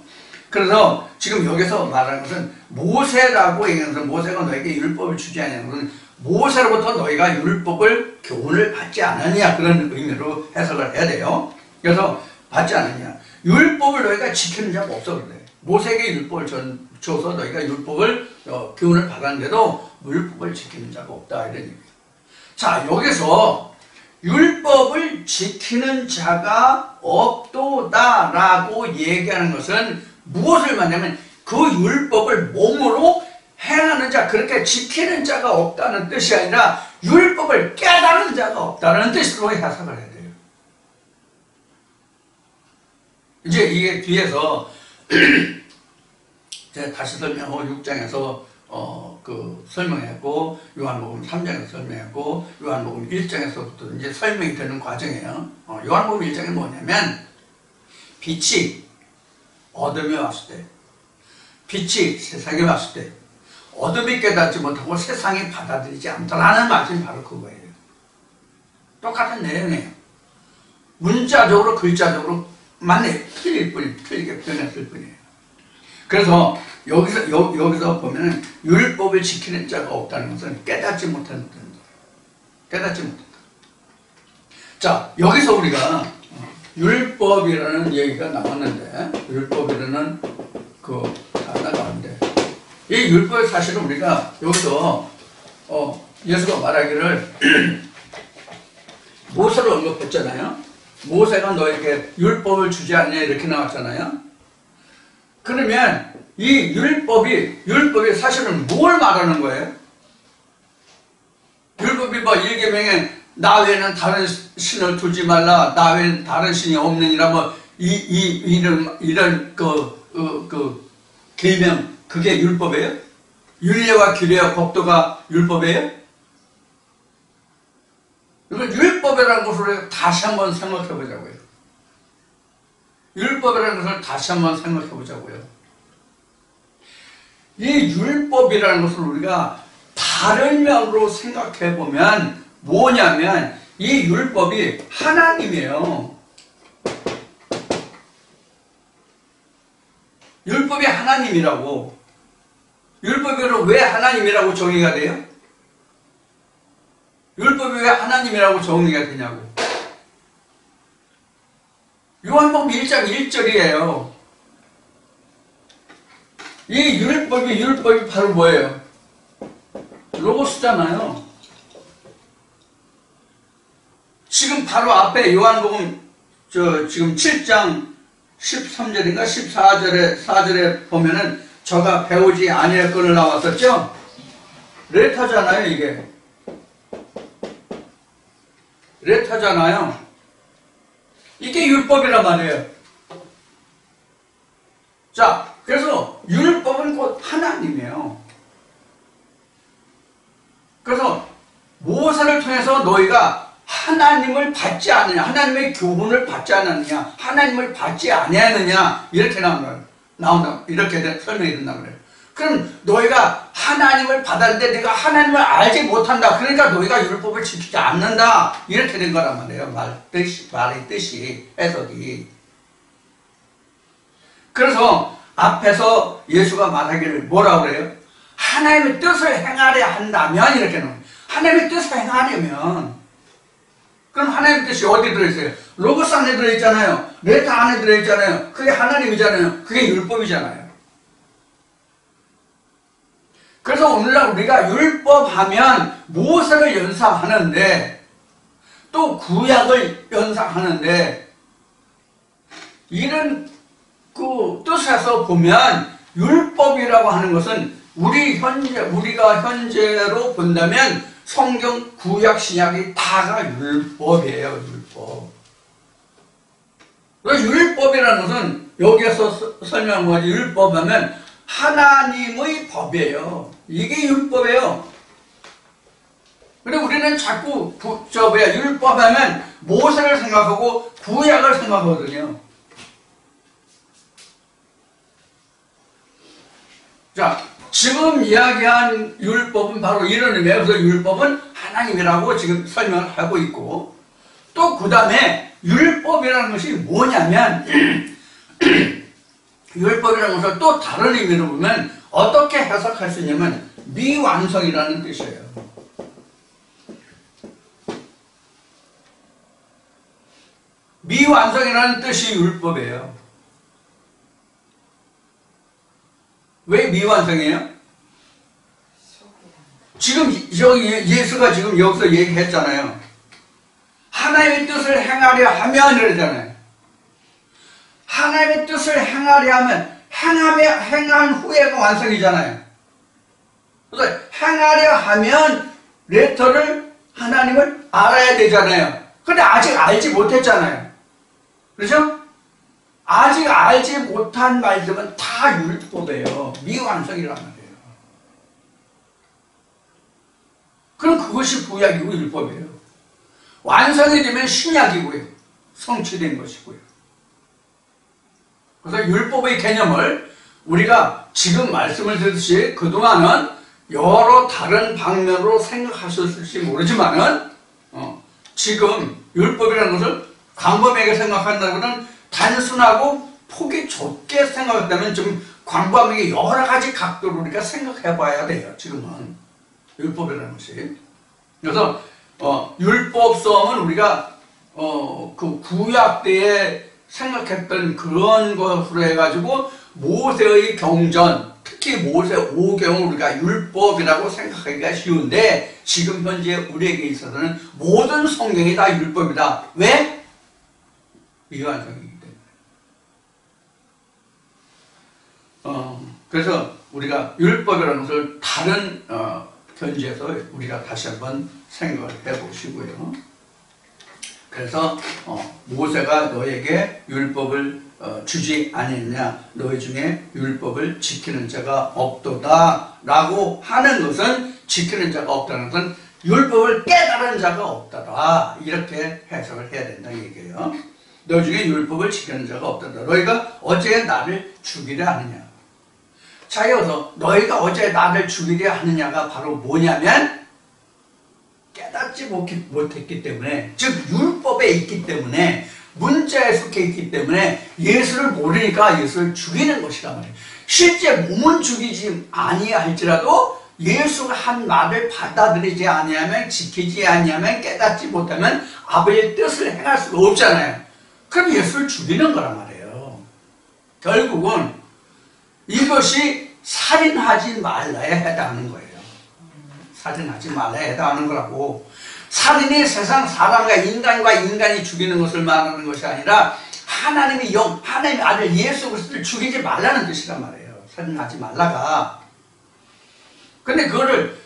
그래서 지금 여기서 말하는 것은 모세라고 얘기하면서 모세가 너에게 율법을 주지 않냐는 것은 모세로부터 너희가 율법을 교훈을 받지 않았냐, 그런 의미로 해석을 해야 돼요. 그래서 받지 않았냐. 율법을 너희가 지키는 자가 없어 그래. 모세에게 율법을 줘서 너희가 율법을 교훈을 받았는데도 율법을 지키는 자가 없다, 이런 얘기입니다. 자, 여기서 율법을 지키는 자가 없도다라고 얘기하는 것은 무엇을 말하냐면 그 율법을 몸으로 행하는 자, 그렇게 지키는 자가 없다는 뜻이 아니라 율법을 깨닫는 자가 없다는 뜻으로 해석을 해야 돼요. 이제 이게 뒤에서 제가 다시 설명하고 6장에서 설명했고, 요한복음 3장에서 설명했고, 요한복음 1장에서부터 이제 설명이 되는 과정이에요. 요한복음 1장은 뭐냐면, 빛이 어둠에 왔을 때, 빛이 세상에 왔을 때, 어둠이 깨닫지 못하고 세상이 받아들이지 않더라는 말씀이 바로 그거예요. 똑같은 내용이에요. 문자적으로, 글자적으로만 틀리게 표현했을 뿐이에요. 그래서 여기서 보면은 율법을 지키는 자가 없다는 것은 깨닫지 못한다는 거예요. 깨닫지 못한다. 자, 여기서 우리가 율법이라는 얘기가 나왔는데, 율법이라는 그 단어가 나왔는데, 이 율법의 사실은 우리가 여기서 예수가 말하기를 모세를 언급했잖아요. 모세가 너에게 율법을 주지 않냐 이렇게 나왔잖아요. 그러면 이 율법이 사실은 뭘 말하는 거예요? 율법이 뭐 1계명에 나 외에는 다른 신을 두지 말라, 나 외에는 다른 신이 없느니라 뭐 이런 계명 그게 율법이에요? 율례와 규례와 법도가 율법이에요? 이건 율법이라는 것을 다시 한번 생각해 보자고요. 율법이라는 것을 다시 한번 생각해 보자고요. 이 율법이라는 것을 우리가 다른 면으로 생각해 보면 뭐냐면 이 율법이 하나님이에요. 율법이 하나님이라고. 율법이 왜 하나님이라고 정의가 돼요? 율법이 왜 하나님이라고 정의가 되냐고. 요한복음 1장 1절이에요. 이 율법이 바로 뭐예요? 로고스잖아요. 지금 바로 앞에 요한복음 지금 7장 13절인가 4절에 보면은 저가 배우지 아니했거늘 나왔었죠? 레타잖아요, 이게. 레타잖아요. 이게 율법이란 말이에요. 자, 그래서 율법은 곧 하나님이에요. 그래서 모세를 통해서 너희가 하나님을 받지 않느냐, 하나님의 교훈을 받지 않았느냐, 하나님을 받지 아니하느냐 이렇게 나온다. 이렇게 설명이 된단 말이에요. 그럼 너희가 하나님을 받았는데 네가 하나님을 알지 못한다. 그러니까 너희가 율법을 지키지 않는다. 이렇게 된 거란 말이에요. 말의 뜻이, 해석이. 그래서 앞에서 예수가 말하기를 뭐라고 그래요? 하나님의 뜻을 행하려 한다면 이렇게 나와요. 하나님의 뜻을 행하려면 그럼 하나님의 뜻이 어디 들어있어요? 로고스 안에 들어있잖아요. 레타 안에 들어있잖아요. 그게 하나님이잖아요. 그게 율법이잖아요. 그래서 오늘날 우리가 율법하면 모세를 연상하는데 또 구약을 연상하는데 이런 그 뜻에서 보면 율법이라고 하는 것은 우리가 현재로 본다면 성경, 구약, 신약이 다가 율법이에요. 율법. 그래서 율법이라는 것은 여기에서 설명한 거지. 율법하면 하나님의 법이에요. 이게 율법이에요. 근데 우리는 자꾸 율법하면 모세를 생각하고 구약을 생각하거든요. 자, 지금 이야기한 율법은 바로 이런 의미예요. 그래서 율법은 하나님이라고 지금 설명을 하고 있고, 또 그 다음에 율법이라는 것이 뭐냐면 율법이라는 것을 또 다른 의미로 보면 어떻게 해석할 수 있냐면 미완성이라는 뜻이에요. 미완성이라는 뜻이 율법이에요. 왜 미완성이에요? 지금 예수가 지금 여기서 얘기했잖아요. 하나님의 뜻을 행하려 하면 이러잖아요. 하나님의 뜻을 행하려 하면 행한 후에가 완성이잖아요. 그래서 행하려 하면 하나님을 알아야 되잖아요. 근데 아직 알지 못했잖아요. 그렇죠? 아직 알지 못한 말들은 다 율법이에요. 미완성이란 말이에요. 그럼 그것이 구약이고 율법이에요. 완성이 되면 신약이고요. 성취된 것이고요. 그래서 율법의 개념을 우리가 지금 말씀을 드렸듯이 그동안은 여러 다른 방면으로 생각하셨을지 모르지만은 지금 율법이라는 것을 광범위하게 생각한다고는 단순하고 폭이 좁게 생각했다면 좀 광범위하게 여러 가지 각도로 우리가 생각해 봐야 돼요. 지금은 율법이라는 것이. 그래서 율법성은 우리가 그 구약 때에 생각했던 그런 것으로 해가지고 모세의 경전, 특히 모세 오경을 우리가 율법이라고 생각하기가 쉬운데 지금 현재 우리에게 있어서는 모든 성경이 다 율법이다. 왜? 미완성이기 때문에. 그래서 우리가 율법이라는 것을 다른 견지에서 우리가 다시 한번 생각을 해보시고요. 그래서 모세가 너에게 율법을 주지 아니느냐, 너희 중에 율법을 지키는 자가 없도다 라고 하는 것은, 지키는 자가 없다는 것은 율법을 깨달은 자가 없다라, 이렇게 해석을 해야 된다는 얘기예요. 너희 중에 율법을 지키는 자가 없다다. 너희가 어째 나를 죽이려 하느냐. 자, 여기서 너희가 어째 나를 죽이려 하느냐가 바로 뭐냐면 깨닫지 못했기 때문에, 즉 율법에 있기 때문에, 문자에 속해 있기 때문에 예수를 모르니까 예수를 죽이는 것이란 말이에요. 실제 몸은 죽이지 아니할지라도 예수가 한 말을 받아들이지 아니하면, 지키지 아니하면, 깨닫지 못하면 아버지의 뜻을 행할 수가 없잖아요. 그럼 예수를 죽이는 거란 말이에요. 결국은 이것이 살인하지 말라에 해당하는 거예요. 살인하지 말라에 해당하는 거라고. 살인이 세상 사람과 인간이 죽이는 것을 말하는 것이 아니라 하나님의 하나님의 아들 예수 그리스도를 죽이지 말라는 뜻이란 말이에요. 살인하지 말라가. 근데 그거를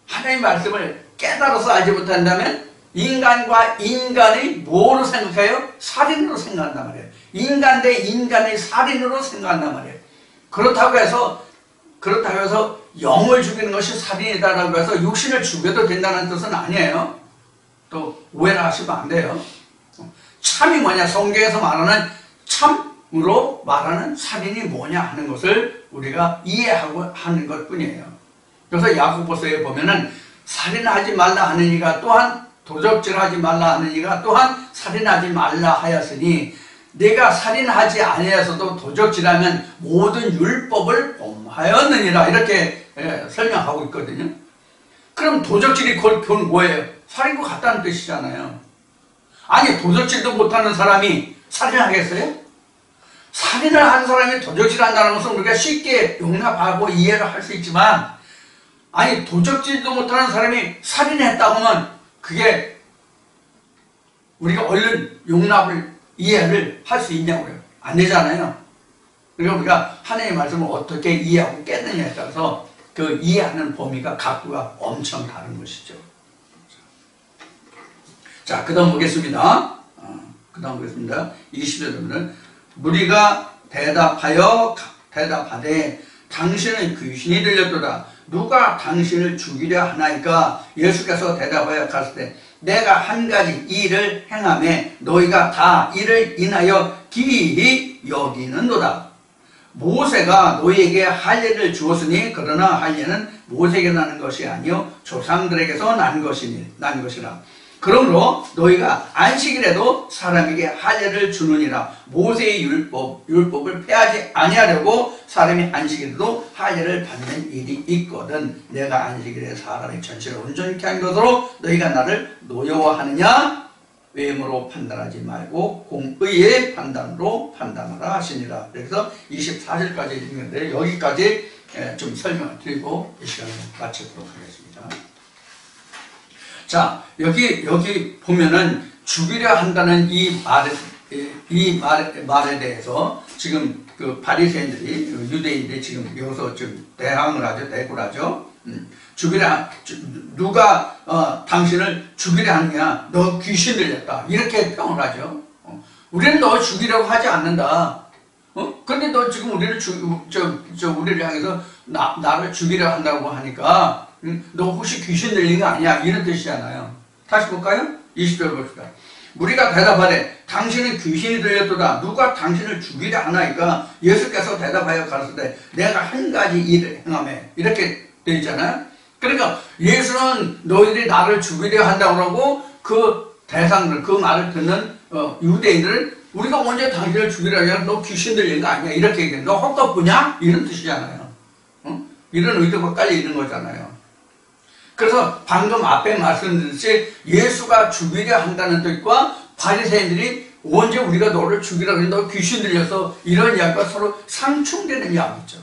하나님의 말씀을 깨달아서 알지 못한다면 인간과 인간이 뭐로 생각해요? 살인으로 생각한단 말이에요. 인간 대 인간의 살인으로 생각한단 말이에요. 그렇다고 해서 영을 죽이는 것이 살인이다라고 해서 육신을 죽여도 된다는 뜻은 아니에요. 또 오해를 하시면 안 돼요. 참이 뭐냐, 성경에서 말하는 참으로 말하는 살인이 뭐냐 하는 것을 우리가 이해하고 하는 것 뿐이에요. 그래서 야고보서에 보면은 살인하지 말라 하는 이가 또한, 도적질하지 말라 하는 이가 또한 살인하지 말라 하였으니 내가 살인하지 아니하여서도 도적질하면 모든 율법을 범하였느니라, 이렇게 설명하고 있거든요. 그럼 도적질이 곧 뭐예요? 살인과 같다는 뜻이잖아요. 아니, 도적질도 못하는 사람이 살인하겠어요? 살인을 한 사람이 도적질한다는 것은 우리가 쉽게 용납하고 이해를 할 수 있지만, 아니, 도적질도 못하는 사람이 살인했다고 하면 그게 우리가 얼른 용납을, 이해를 할 수 있냐고요? 안 되잖아요. 그러니까 우리가 하나님의 말씀을 어떻게 이해하고 깨느냐에 따라서 그 이해하는 범위가 각구가 엄청 다른 것이죠. 자, 그 다음 보겠습니다. 20절 보면 무리가 대답하되 당신은 귀신이 들렸도다. 누가 당신을 죽이려 하나이까? 예수께서 대답하여 가실 때 내가 한 가지 일을 행하매 너희가 다 이를 인하여 기이히 여기는도다. 모세가 너희에게 할례를 주었으니 그러나 할례는 모세에게 나는 것이 아니요 조상들에게서 난 것이라. 그러므로 너희가 안식일에도 사람에게 할례를 주느니라. 모세의 율법을 폐하지 아니하려고 사람이 안식일에도 할례를 받는 일이 있거든. 내가 안식일에 사람의 전체를 온전히 한 것으로 너희가 나를 노여워하느냐? 외모로 판단하지 말고 공의의 판단으로 판단하라 하시니라. 그래서 24절까지 읽는데 여기까지 좀 설명을 드리고 이 시간을 마치도록 하겠습니다. 자, 여기 보면은 죽이려 한다는 이 말에 대해서 지금 그 바리새인들이, 유대인들이 지금 여기서 좀 대항을 하죠, 대구를 하죠. 누가 당신을 죽이려 하느냐? 너 귀신 들렸다. 이렇게 평을 하죠. 우리는 너 죽이려고 하지 않는다. 근데 너 지금 우리를 우리를 향해서 나를 죽이려 한다고 하니까 너 혹시 귀신 들린 거 아니야? 이런 뜻이잖아요. 다시 볼까요? 20절 봅시다. 무리가 대답하되 당신은 귀신이 들렸도다. 누가 당신을 죽이려 하나이까? 예수께서 대답하여 가라사대 내가 한 가지 일을 행하매. 이렇게 되어 있잖아요. 그러니까 예수는 너희들이 나를 죽이려 한다고 하고 그 대상들, 그 말을 듣는 유대인들을 우리가 언제 당신을 죽이려 하냐? 너 귀신 들린 거 아니야? 이렇게 얘기해. 너 헛것부냐? 이런 뜻이잖아요. 이런 의도가 깔려 있는 거잖아요. 그래서 방금 앞에 말씀드렸듯이 예수가 죽이려 한다는 뜻과 바리새인들이 언제 우리가 너를 죽이려고 했는데 너 귀신 들려서 이런 이야기가 서로 상충되는 이야기죠.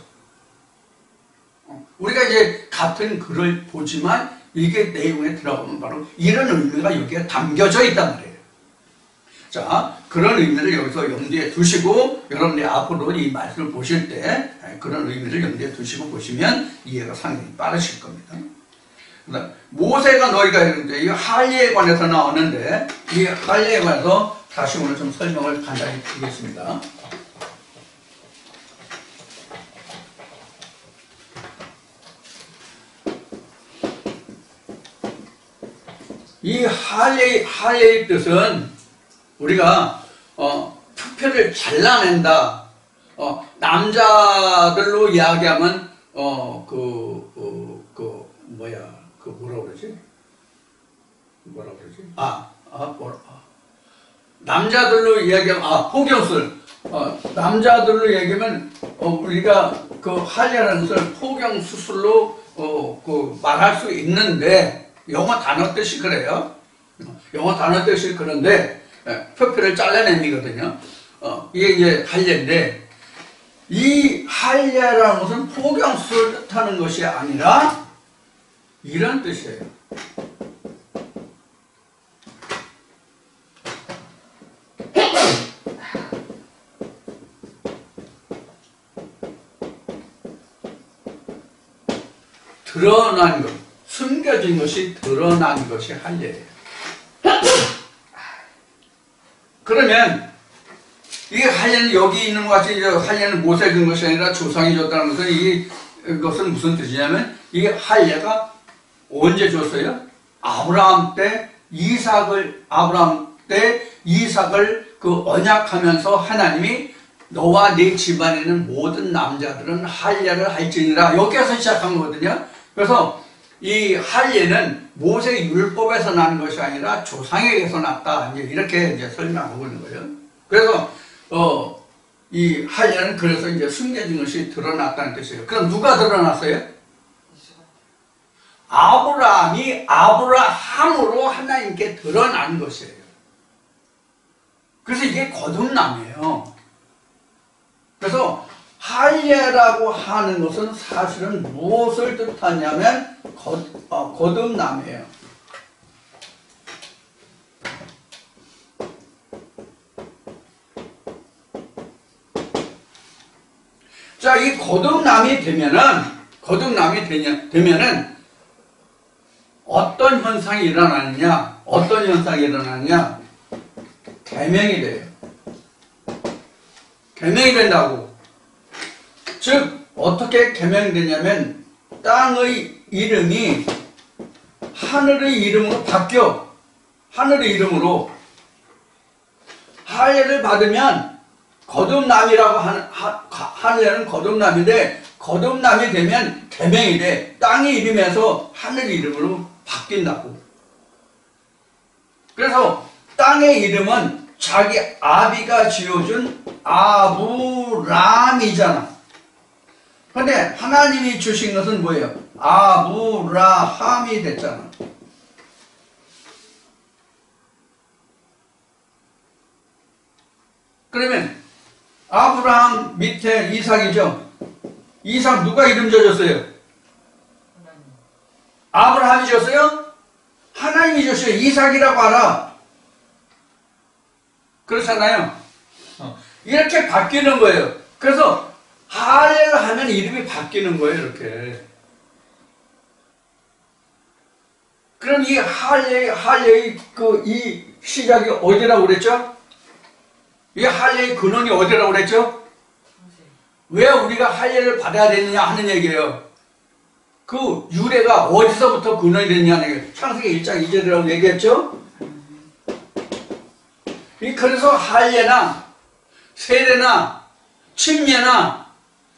우리가 이제 같은 글을 보지만 이게 내용에 들어가면 바로 이런 의미가 여기에 담겨져 있단 말이에요. 자, 그런 의미를 여기서 염두에 두시고 여러분들이 앞으로 이 말씀을 보실 때 그런 의미를 염두에 두시고 보시면 이해가 상당히 빠르실 겁니다. 그다음 모세가 너희가 이런데 이 할례에 관해서 나오는데 이 할례에 관해서 다시 오늘 좀 설명을 간단히 드리겠습니다. 이 할례의 뜻은 우리가 투표를 잘라낸다. 남자들로 이야기하면 남자들로 이야기하면 포경술. 남자들로 얘기하면 우리가 그 할례라는 것을 포경 수술로 말할 수 있는데 영어 단어 뜻이 그래요. 영어 단어 뜻이 그런데 표피를 잘라냄이거든요. 이게 이제 할례인데 이 할례라는 것은 포경 수술을 뜻하는 것이 아니라 이런 뜻이에요. 드러난 것, 숨겨진 것이 드러난 것이 할례예요. 그러면 이 할례는 여기 있는 것 같이 할례는 모세가 준 것이 아니라 조상이 줬다는 것은 이것은 무슨 뜻이냐면 이 할례가 언제 줬어요? 아브라함 때 이삭을 그 언약하면서 하나님이 너와 네 집안에 있는 모든 남자들은 할례를 할지니라 여기에서 시작한 거거든요. 그래서 이 할례는 모세 율법에서 난 것이 아니라 조상에게서 났다. 이렇게 이제 설명하고 있는 거예요. 그래서 이 할례는 그래서 이제 숨겨진 것이 드러났다는 뜻이에요. 그럼 누가 드러났어요? 아브라함이 아브라함으로 하나님께 드러난 것이에요. 그래서 이게 거듭남이에요. 그래서 할례라고 하는 것은 사실은 무엇을 뜻하냐면 거듭남이에요. 자, 이 거듭남이 되면은 어떤 현상이 일어나느냐? 계명이 돼요. 계명이 된다고. 즉 어떻게 계명이 되냐면 땅의 이름이 하늘의 이름으로 바뀌어. 하늘의 이름으로. 할례를 받으면 거듭남이라고 하는 할례는 거듭남인데 거듭남이 되면 계명이 돼. 땅의 이름에서 하늘의 이름으로 바뀐다고. 그래서 땅의 이름은 자기 아비가 지어준 아브람이잖아. 근데 하나님이 주신 것은 뭐예요? 아브라함이 됐잖아. 그러면 아브라함 밑에 이삭이죠? 이삭 누가 이름 지어줬어요? 아브라함이 지었어요? 하나님이 지었어요. 이삭이라고 알아. 그렇잖아요. 이렇게 바뀌는 거예요. 그래서 할례를 하면 이름이 바뀌는 거예요. 이렇게. 그럼 이 할례의 이 시작이 어디라고 그랬죠? 이 할례의 근원이 어디라고 그랬죠? 왜 우리가 할례를 받아야 되느냐 하는 얘기예요. 그 유래가 어디서부터 근원이 됐냐는 얘기예요. 창세기 1장 2절이라고 얘기했죠? 그래서 할례나 세례나 침례나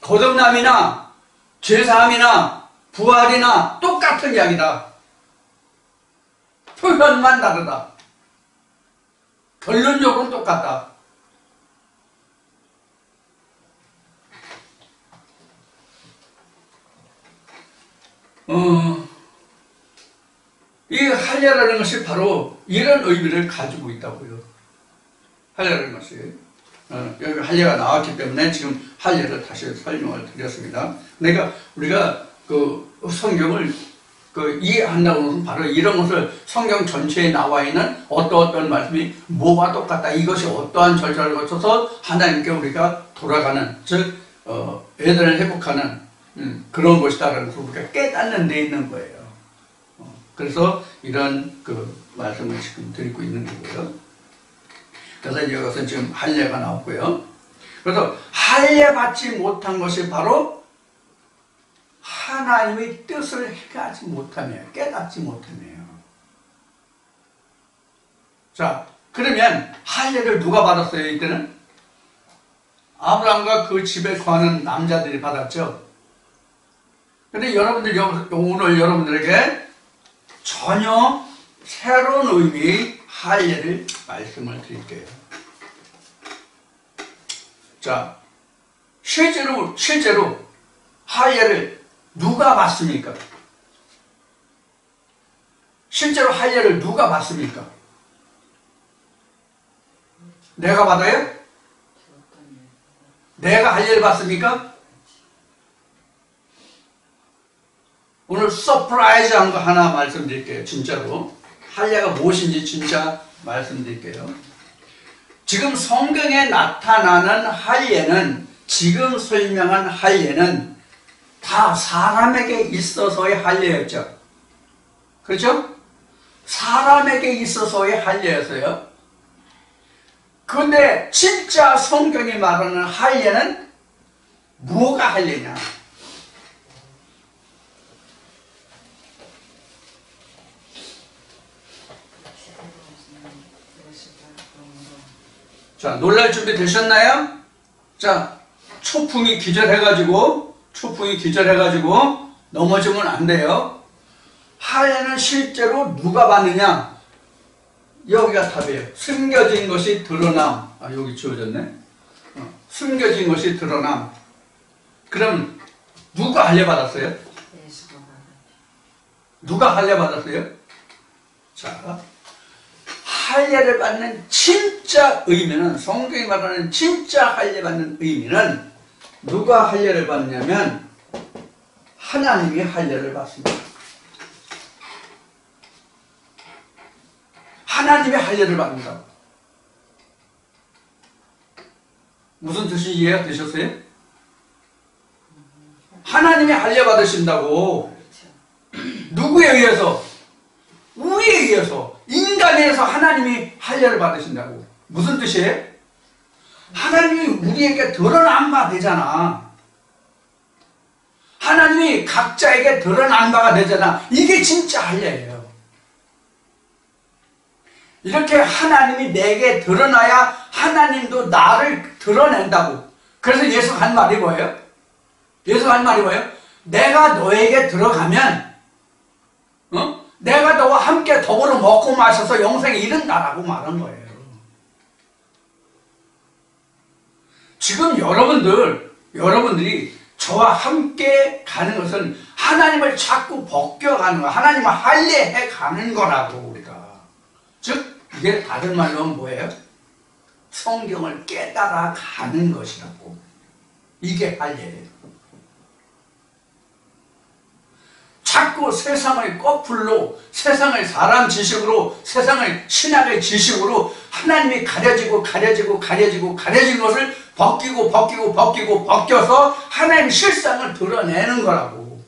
거듭남이나 제사함이나 부활이나 똑같은 이야기다. 표현만 다르다. 결론적으로는 똑같다. 이 할례라는 것이 바로 이런 의미를 가지고 있다고요. 할례라는 것이. 여기 할례가 나왔기 때문에 지금 할례를 다시 설명을 드렸습니다. 그러니까 우리가 그 성경을 그 이해한다고 하면 바로 이런 것을 성경 전체에 나와 있는 어떤 말씀이 뭐와 똑같다. 이것이 어떠한 절차를 거쳐서 하나님께 우리가 돌아가는, 즉 애들을 회복하는 그런 것이다라는 것을 우리가 깨닫는 데 있는 거예요. 그래서 이런 그 말씀을 지금 드리고 있는 거고요. 그래서 이것은 지금 할례가 나왔고요. 그래서 할례 받지 못한 것이 바로 하나님의 뜻을 행하지 못하며 깨닫지 못하며요. 자, 그러면 할례를 누가 받았어요? 이때는 아브라함과 그 집에 거하는 남자들이 받았죠. 근데 여러분들 오늘 여러분들에게 전혀 새로운 의미의 할례를 말씀을 드릴게요. 자, 실제로 할례를 누가 받습니까? 실제로 할례를 누가 받습니까? 내가 받아요? 내가 할례를 받습니까? 오늘 서프라이즈한 거 하나 말씀드릴게요. 진짜로 할례가 무엇인지 진짜 말씀드릴게요. 지금 성경에 나타나는 할례는, 지금 설명한 할례는 다 사람에게 있어서의 할례였죠. 그렇죠? 사람에게 있어서의 할례였어요. 그런데 진짜 성경이 말하는 할례는 뭐가 할례냐? 자, 놀랄 준비 되셨나요? 자, 초풍이 기절해가지고 넘어지면 안 돼요. 할례는 실제로 누가 받느냐? 여기가 답이에요. 숨겨진 것이 드러남. 아, 여기 지워졌네. 숨겨진 것이 드러남. 그럼 누가 할례 받았어요? 누가 할례 받았어요? 자, 할례를 받는 진짜 의미는, 성경이 말하는 진짜 할례 받는 의미는 누가 할례를 받냐면 하나님이 할례를 받습니다. 하나님이 할례를 받는다고. 무슨 뜻이 이해가 되셨어요? 하나님이 할례 받으신다고. 누구에 의해서? 우리에 의해서, 인간에 의해서 하나님이 할례를 받으신다고. 무슨 뜻이에요? 하나님이 우리에게 드러난 바 되잖아. 하나님이 각자에게 드러난 바가 되잖아. 이게 진짜 할례예요. 이렇게 하나님이 내게 드러나야 하나님도 나를 드러낸다고. 그래서 예수가 한 말이 뭐예요? 예수가 한 말이 뭐예요? 내가 너에게 들어가면 내가 너와 함께 더불어 먹고 마셔서 영생에 이른다라고 말한 거예요. 지금 여러분들이 저와 함께 가는 것은 하나님을 자꾸 벗겨가는 거, 하나님을 할례해 가는 거라고, 우리가. 즉 이게 다른 말로 하면 뭐예요? 성경을 깨달아 가는 것이라고. 이게 할례예요. 자꾸 세상의 거풀로, 세상의 사람 지식으로, 세상의 신학의 지식으로 하나님이 가려지고 것을 벗겨서 하나님의 실상을 드러내는 거라고.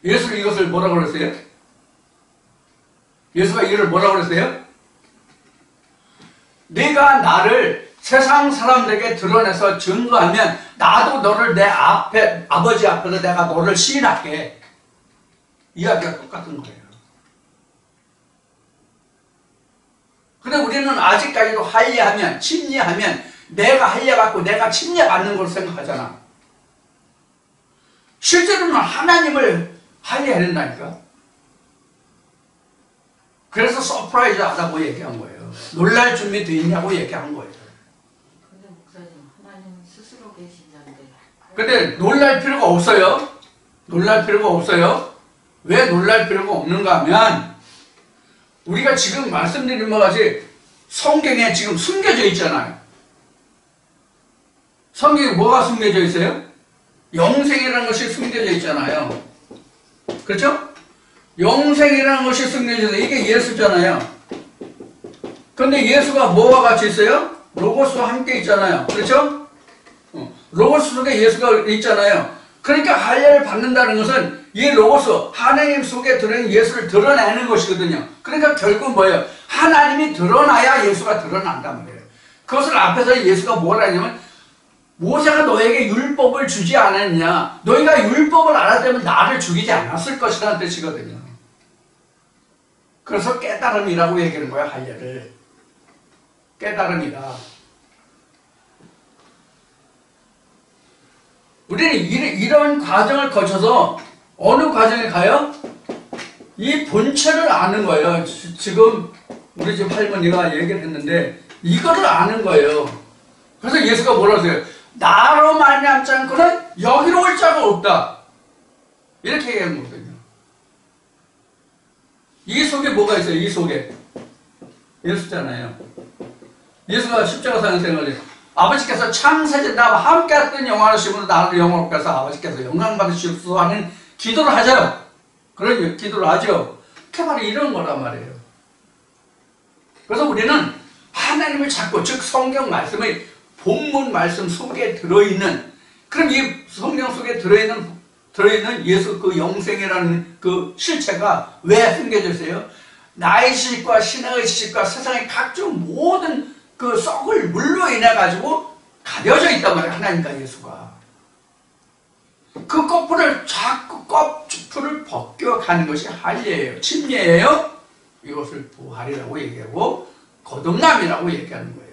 예수가 이것을 뭐라고 그랬어요? 예수가 이를 뭐라고 그랬어요? 네가 나를 세상 사람들에게 드러내서 증거하면 나도 너를 내 앞에, 아버지 앞에서 내가 너를 시인할게. 이야기가 똑같은 거예요. 근데 우리는 아직까지도 할례하면, 침례하면 내가 할례받고 내가 침례받는 걸 생각하잖아. 실제로는 하나님을 할례해야 된다니까. 그래서 서프라이즈 하다고 얘기한 거예요. 놀랄 준비 돼 있냐고 얘기한 거예요. 근데 목사님, 하나님 스스로 계신다는데. 근데 놀랄 필요가 없어요. 놀랄 필요가 없어요. 왜 놀랄 필요가 없는가 하면 우리가 지금 말씀드린 것 같이 성경에 지금 숨겨져 있잖아요. 성경에 뭐가 숨겨져 있어요? 영생이라는 것이 숨겨져 있잖아요. 그렇죠? 영생이라는 것이 숨겨져 있어요. 이게 예수잖아요. 근데 예수가 뭐와 같이 있어요? 로고스와 함께 있잖아요. 그렇죠? 로고스 속에 예수가 있잖아요. 그러니까 할례를 받는다는 것은 이 로고스, 하나님 속에 들어있는 예수를 드러내는 것이거든요. 그러니까 결국 뭐예요? 하나님이 드러나야 예수가 드러난단 말이에요. 그것을 앞에서 예수가 뭐라 했냐면, 모세가 너에게 율법을 주지 않았냐? 너희가 율법을 알았다면 나를 죽이지 않았을 것이라는 뜻이거든요. 그래서 깨달음이라고 얘기하는 거야, 할례를. 깨달음이다. 우리는 이런 과정을 거쳐서 어느 과정에 가요? 이 본체를 아는 거예요. 지금 우리 집 할머니가 얘기를 했는데 이거를 아는 거예요. 그래서 예수가 뭐라고 했어요? 나로 말미암지 않고는 여기로 올 자가 없다. 이렇게 얘기하는 거거든요. 이 속에 뭐가 있어요? 이 속에 예수잖아요. 예수가 십자가상에 생활해요. 아버지께서 창세전 나와 함께 했던 영원하심으로 나를 영원롭게 해서 아버지께서 영광 받으시옵소서 하는 기도를 하죠. 그런 기도를 하죠. 그게 바로 이런 거란 말이에요. 그래서 우리는 하나님을 찾고, 즉 성경 말씀의 본문 말씀 속에 들어있는, 그럼 이 성경 속에 들어있는 예수 그 영생이라는 그 실체가 왜 숨겨져 있어요? 나의 지식과 신의 지식과 세상의 각종 모든 그 썩을 물로 인해 가지고 가려져 있단 말이에요. 하나님과 예수가. 그 거풀을 자꾸 거풀을 벗겨가는 것이 할례예요. 침례예요. 이것을 부활이라고 얘기하고 거듭남이라고 얘기하는 거예요.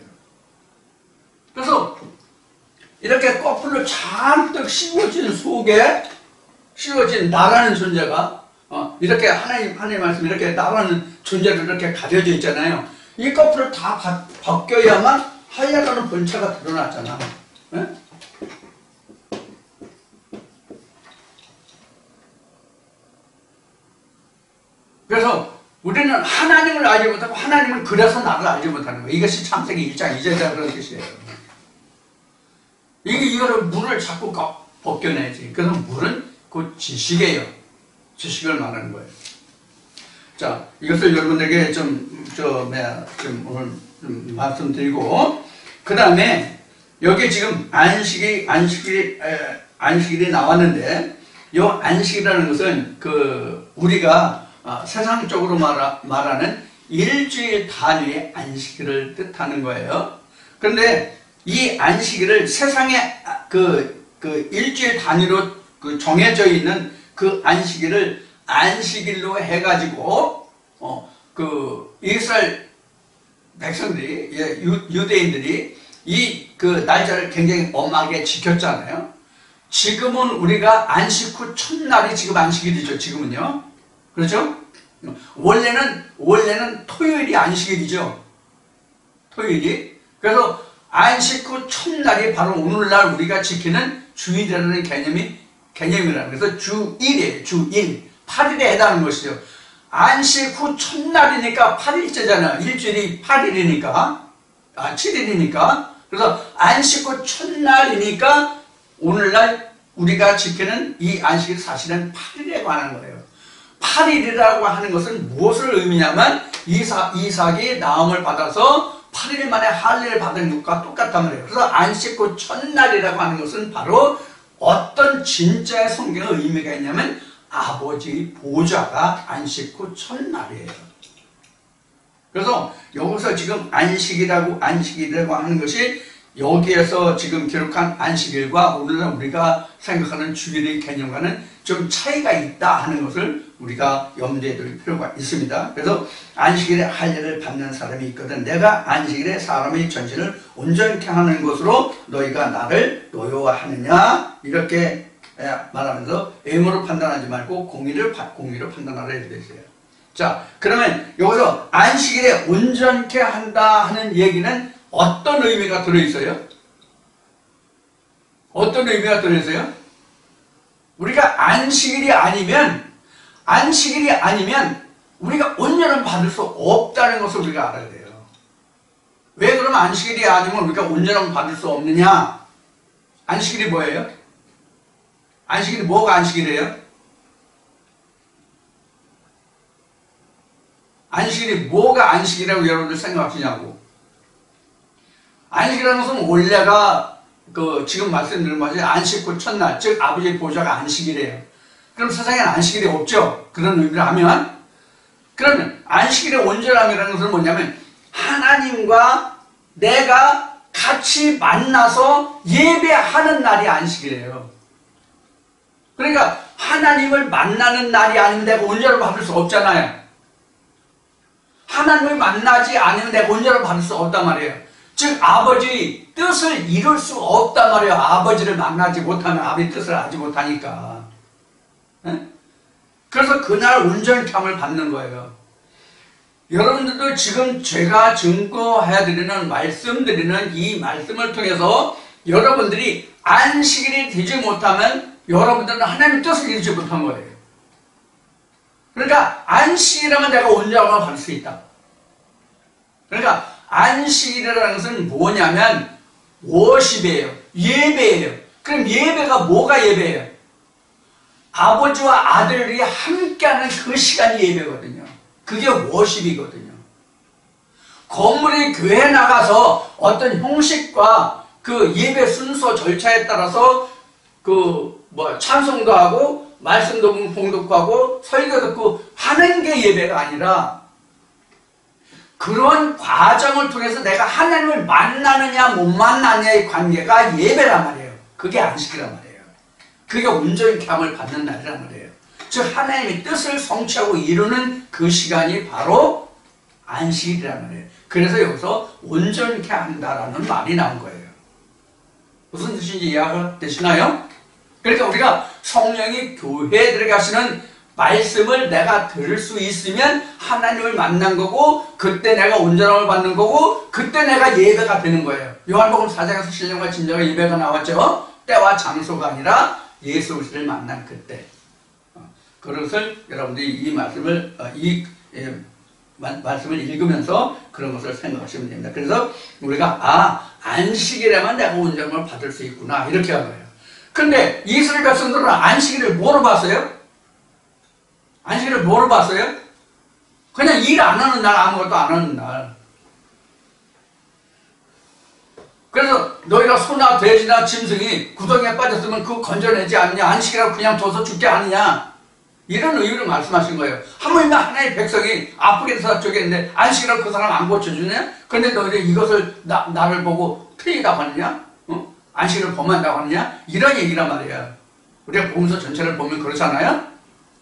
그래서 이렇게 거풀로 잔뜩 씌워진 속에 씌워진 나라는 존재가 이렇게 하나님 말씀 이렇게 나라는 존재를 이렇게 가려져 있잖아요. 이 거풀을 다 벗겨야만 할례라는 본체가 드러나잖아. 네? 그래서 우리는 하나님을 알지 못하고 하나님은 그래서 나를 알지 못하는 거예요. 이것이 창세기 1장 2절이라는 그런 뜻이에요. 이거를 물을 자꾸 벗겨내지. 그래서 물은 그 지식이에요. 지식을 말하는 거예요. 자, 이것을 여러분들에게 오늘 말씀드리고, 그 다음에 여기 지금 안식일이 나왔는데, 이 안식이라는 것은 우리가 세상적으로 말하는 일주일 단위의 안식일을 뜻하는 거예요. 그런데 이 안식일을 세상의 일주일 단위로 정해져 있는 그 안식일을 안식일로 해가지고 이스라엘 백성들이, 유대인들이 이 날짜를 굉장히 엄하게 지켰잖아요. 지금은 우리가 안식 후 첫날이 지금 안식일이죠. 지금은요. 그렇죠? 원래는 토요일이 안식일이죠. 토요일이. 그래서 안식 후 첫날이 바로 오늘날 우리가 지키는 주일이라는 개념이라는, 그래서 주일이에요. 주일. 8일에 해당하는 것이죠. 안식 후 첫날이니까 8일째잖아요. 일주일이 8일이니까. 7일이니까. 그래서 안식 후 첫날이니까 오늘날 우리가 지키는 이 안식일 사실은 8일에 관한 거예요. 8일이라고 하는 것은 무엇을 의미냐면 이삭이 나음을 받아서 8일 만에 할례를 받은 것과 똑같단 말이에요. 그래서 안식 후 첫날이라고 하는 것은 바로 어떤 진짜의 성경의 의미가 있냐면 아버지 보좌가 안식 후 첫날이에요. 그래서 여기서 지금 안식이라고 하는 것이 여기에서 지금 기록한 안식일과 오늘날 우리가 생각하는 주일의 개념과는 좀 차이가 있다 하는 것을 우리가 염두에 둘 필요가 있습니다. 그래서 안식일에 할례를 받는 사람이 있거든. 내가 안식일에 사람의 전신을 온전케 하는 것으로 너희가 나를 노여워하느냐, 이렇게 말하면서 의무로 판단하지 말고 공의로 판단하라 이렇게 되어 있어요. 자, 그러면 여기서 안식일에 온전케 한다 하는 얘기는 어떤 의미가 들어있어요? 어떤 의미가 들어있어요? 우리가 안식일이 아니면 우리가 온전함 받을 수 없다는 것을 우리가 알아야 돼요. 왜 그러면 안식일이 아니면 우리가 온전함 받을 수 없느냐? 안식일이 뭐예요? 안식일이 뭐가 안식일이에요? 안식일이 뭐가 안식이라고 여러분들 생각하시냐고. 안식이라는 것은 원래가 지금 말씀드린 것이 안식 후 첫날, 즉 아버지의 보좌가 안식이래요. 그럼 세상에는 안식일이 없죠. 그런 의미를 하면. 그러면 안식일의 온전함이라는 것은 뭐냐면 하나님과 내가 같이 만나서 예배하는 날이 안식이래요. 그러니까 하나님을 만나는 날이 아니면 내가 온전을 받을 수 없잖아요. 하나님을 만나지 않으면 내가 온전을 받을 수 없단 말이에요. 즉 아버지 뜻을 이룰 수 없단 말이에요. 아버지를 만나지 못하면 아버지 뜻을 알지 못하니까. 네? 그래서 그날 온전히 함을 받는 거예요. 여러분들도 지금 제가 증거해드리는 말씀드리는 이 말씀을 통해서 여러분들이 안식일이 되지 못하면 여러분들은 하나님의 뜻을 이루지 못한 거예요. 그러니까 안식이라면 내가 온전함을 받을 수 있다. 그러니까 안식일이라는 것은 뭐냐면 워십이에요. 예배예요. 그럼 예배가 뭐가 예배예요? 아버지와 아들이 함께하는 그 시간이 예배거든요. 그게 워십이거든요. 건물의 교회에 나가서 어떤 형식과 그 예배 순서 절차에 따라서 찬송도 하고 말씀도 봉독하고 설교 듣고 하는 게 예배가 아니라 그런 과정을 통해서 내가 하나님을 만나느냐 못 만나느냐의 관계가 예배란 말이에요. 그게 안식이란 말이에요. 그게 온전히 감을 받는 날이란 말이에요. 즉 하나님의 뜻을 성취하고 이루는 그 시간이 바로 안식이란 말이에요. 그래서 여기서 온전히 한다라는 말이 나온 거예요. 무슨 뜻인지 이해가 되시나요? 그러니까 우리가 성령이 교회에 들어가시는 말씀을 내가 들을 수 있으면 하나님을 만난 거고 그때 내가 온전함을 받는 거고 그때 내가 예배가 되는 거예요. 요한복음 4장에서 신령과 진정한 예배가 나왔죠. 때와 장소가 아니라 예수 그리스도를 만난 그때. 그것을 여러분들이 이 말씀을 말씀을 읽으면서 그런 것을 생각하시면 됩니다. 그래서 우리가 안식이라면 내가 온전함을 받을 수 있구나 이렇게 한 거예요. 근데 이스라엘 백성들은 안식일을 뭐로 봤어요? 안식일을 뭐로 봤어요? 그냥 일 안 하는 날, 아무것도 안 하는 날. 그래서 너희가 소나 돼지나 짐승이 구덩이에 빠졌으면 그거 건져내지 않냐? 안식이라고 그냥 둬서 죽게 하느냐? 이런 의미로 말씀하신 거예요. 하물며 하나의 백성이 아프게 서 죽겠는데 안식이라고 그 사람 안 고쳐주냐? 그런데 너희들 이것을 나를 보고 틀리다고 하느냐? 안식일을 범한다고 하느냐? 이런 얘기란 말이에요. 우리가 복음서 전체를 보면 그렇잖아요.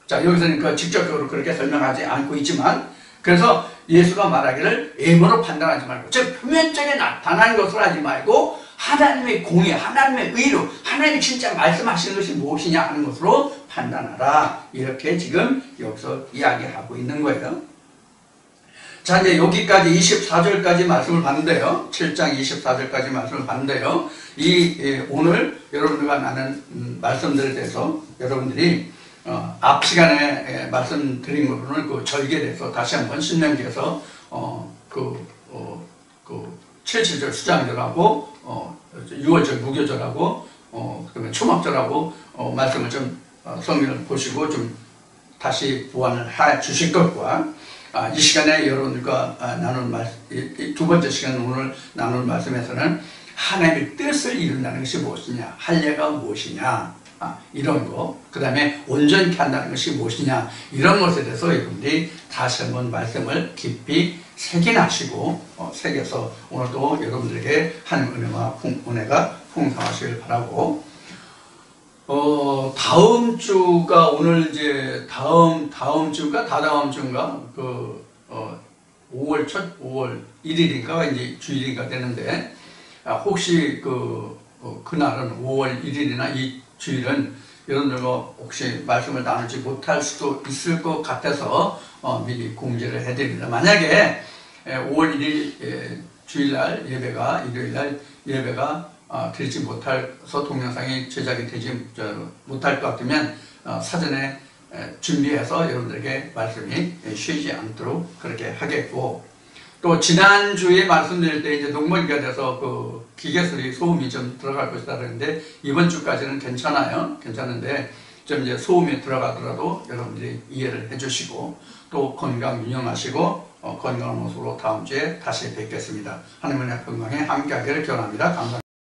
자, 여기서는 직접적으로 그렇게 설명하지 않고 있지만, 그래서 예수가 말하기를 외모로 판단하지 말고, 즉 표면적에 나타나는 것을 하지 말고 하나님의 공의, 하나님의 의로, 하나님이 진짜 말씀하시는 것이 무엇이냐 하는 것으로 판단하라. 이렇게 지금 여기서 이야기하고 있는 거예요. 자, 이제 여기까지 24절까지 말씀을 봤는데요. 7장 24절까지 말씀을 봤는데요. 오늘 여러분들과 나눈 말씀들에 대해서 여러분들이 앞 시간에 말씀드린 것으로는 그 절기에 대해서 다시 한번 신명기에서 77절 수장절하고 6월절 무교절하고 그다음에 초막절하고 말씀을 좀 성경을 보시고 좀 다시 보완을 해 주실 것과 이 시간에 여러분들과 나눌 이 두 번째 시간 오늘 나눌 말씀에서는 하나님의 뜻을 이룬다는 것이 무엇이냐, 할례가 무엇이냐, 이런 거, 그 다음에 온전히 한다는 것이 무엇이냐, 이런 것에 대해서 여러분들이 다시 한번 말씀을 깊이 새겨나시고 새겨서 오늘도 여러분들에게 하나님의 은혜가 풍성하시길 바라고, 다음 주가 오늘 이제 다음 주가 다다음 주인가 5월 1일인가 이제 주일인가 되는데 혹시 그날은 5월 1일이나 이 주일은 여러분들과 혹시 말씀을 나누지 못할 수도 있을 것 같아서 미리 공지를 해드립니다. 만약에 5월 1일 주일날 예배가 일요일날 예배가 되지 못해서 동영상이 제작이 되지 못할 것 같으면 사전에 준비해서 여러분들에게 말씀이 쉬지 않도록 그렇게 하겠고, 또 지난주에 말씀드릴 때 이제 녹말기가 돼서 그 기계소리 소음이 좀 들어갈 것이다 그랬는데 이번 주까지는 괜찮아요. 괜찮은데 좀 이제 소음이 들어가더라도 여러분들이 이해를 해주시고 또 건강 유념하시고 건강한 모습으로 다음 주에 다시 뵙겠습니다. 하나님의 건강에 함께하기를 기원합니다. 감사합니다.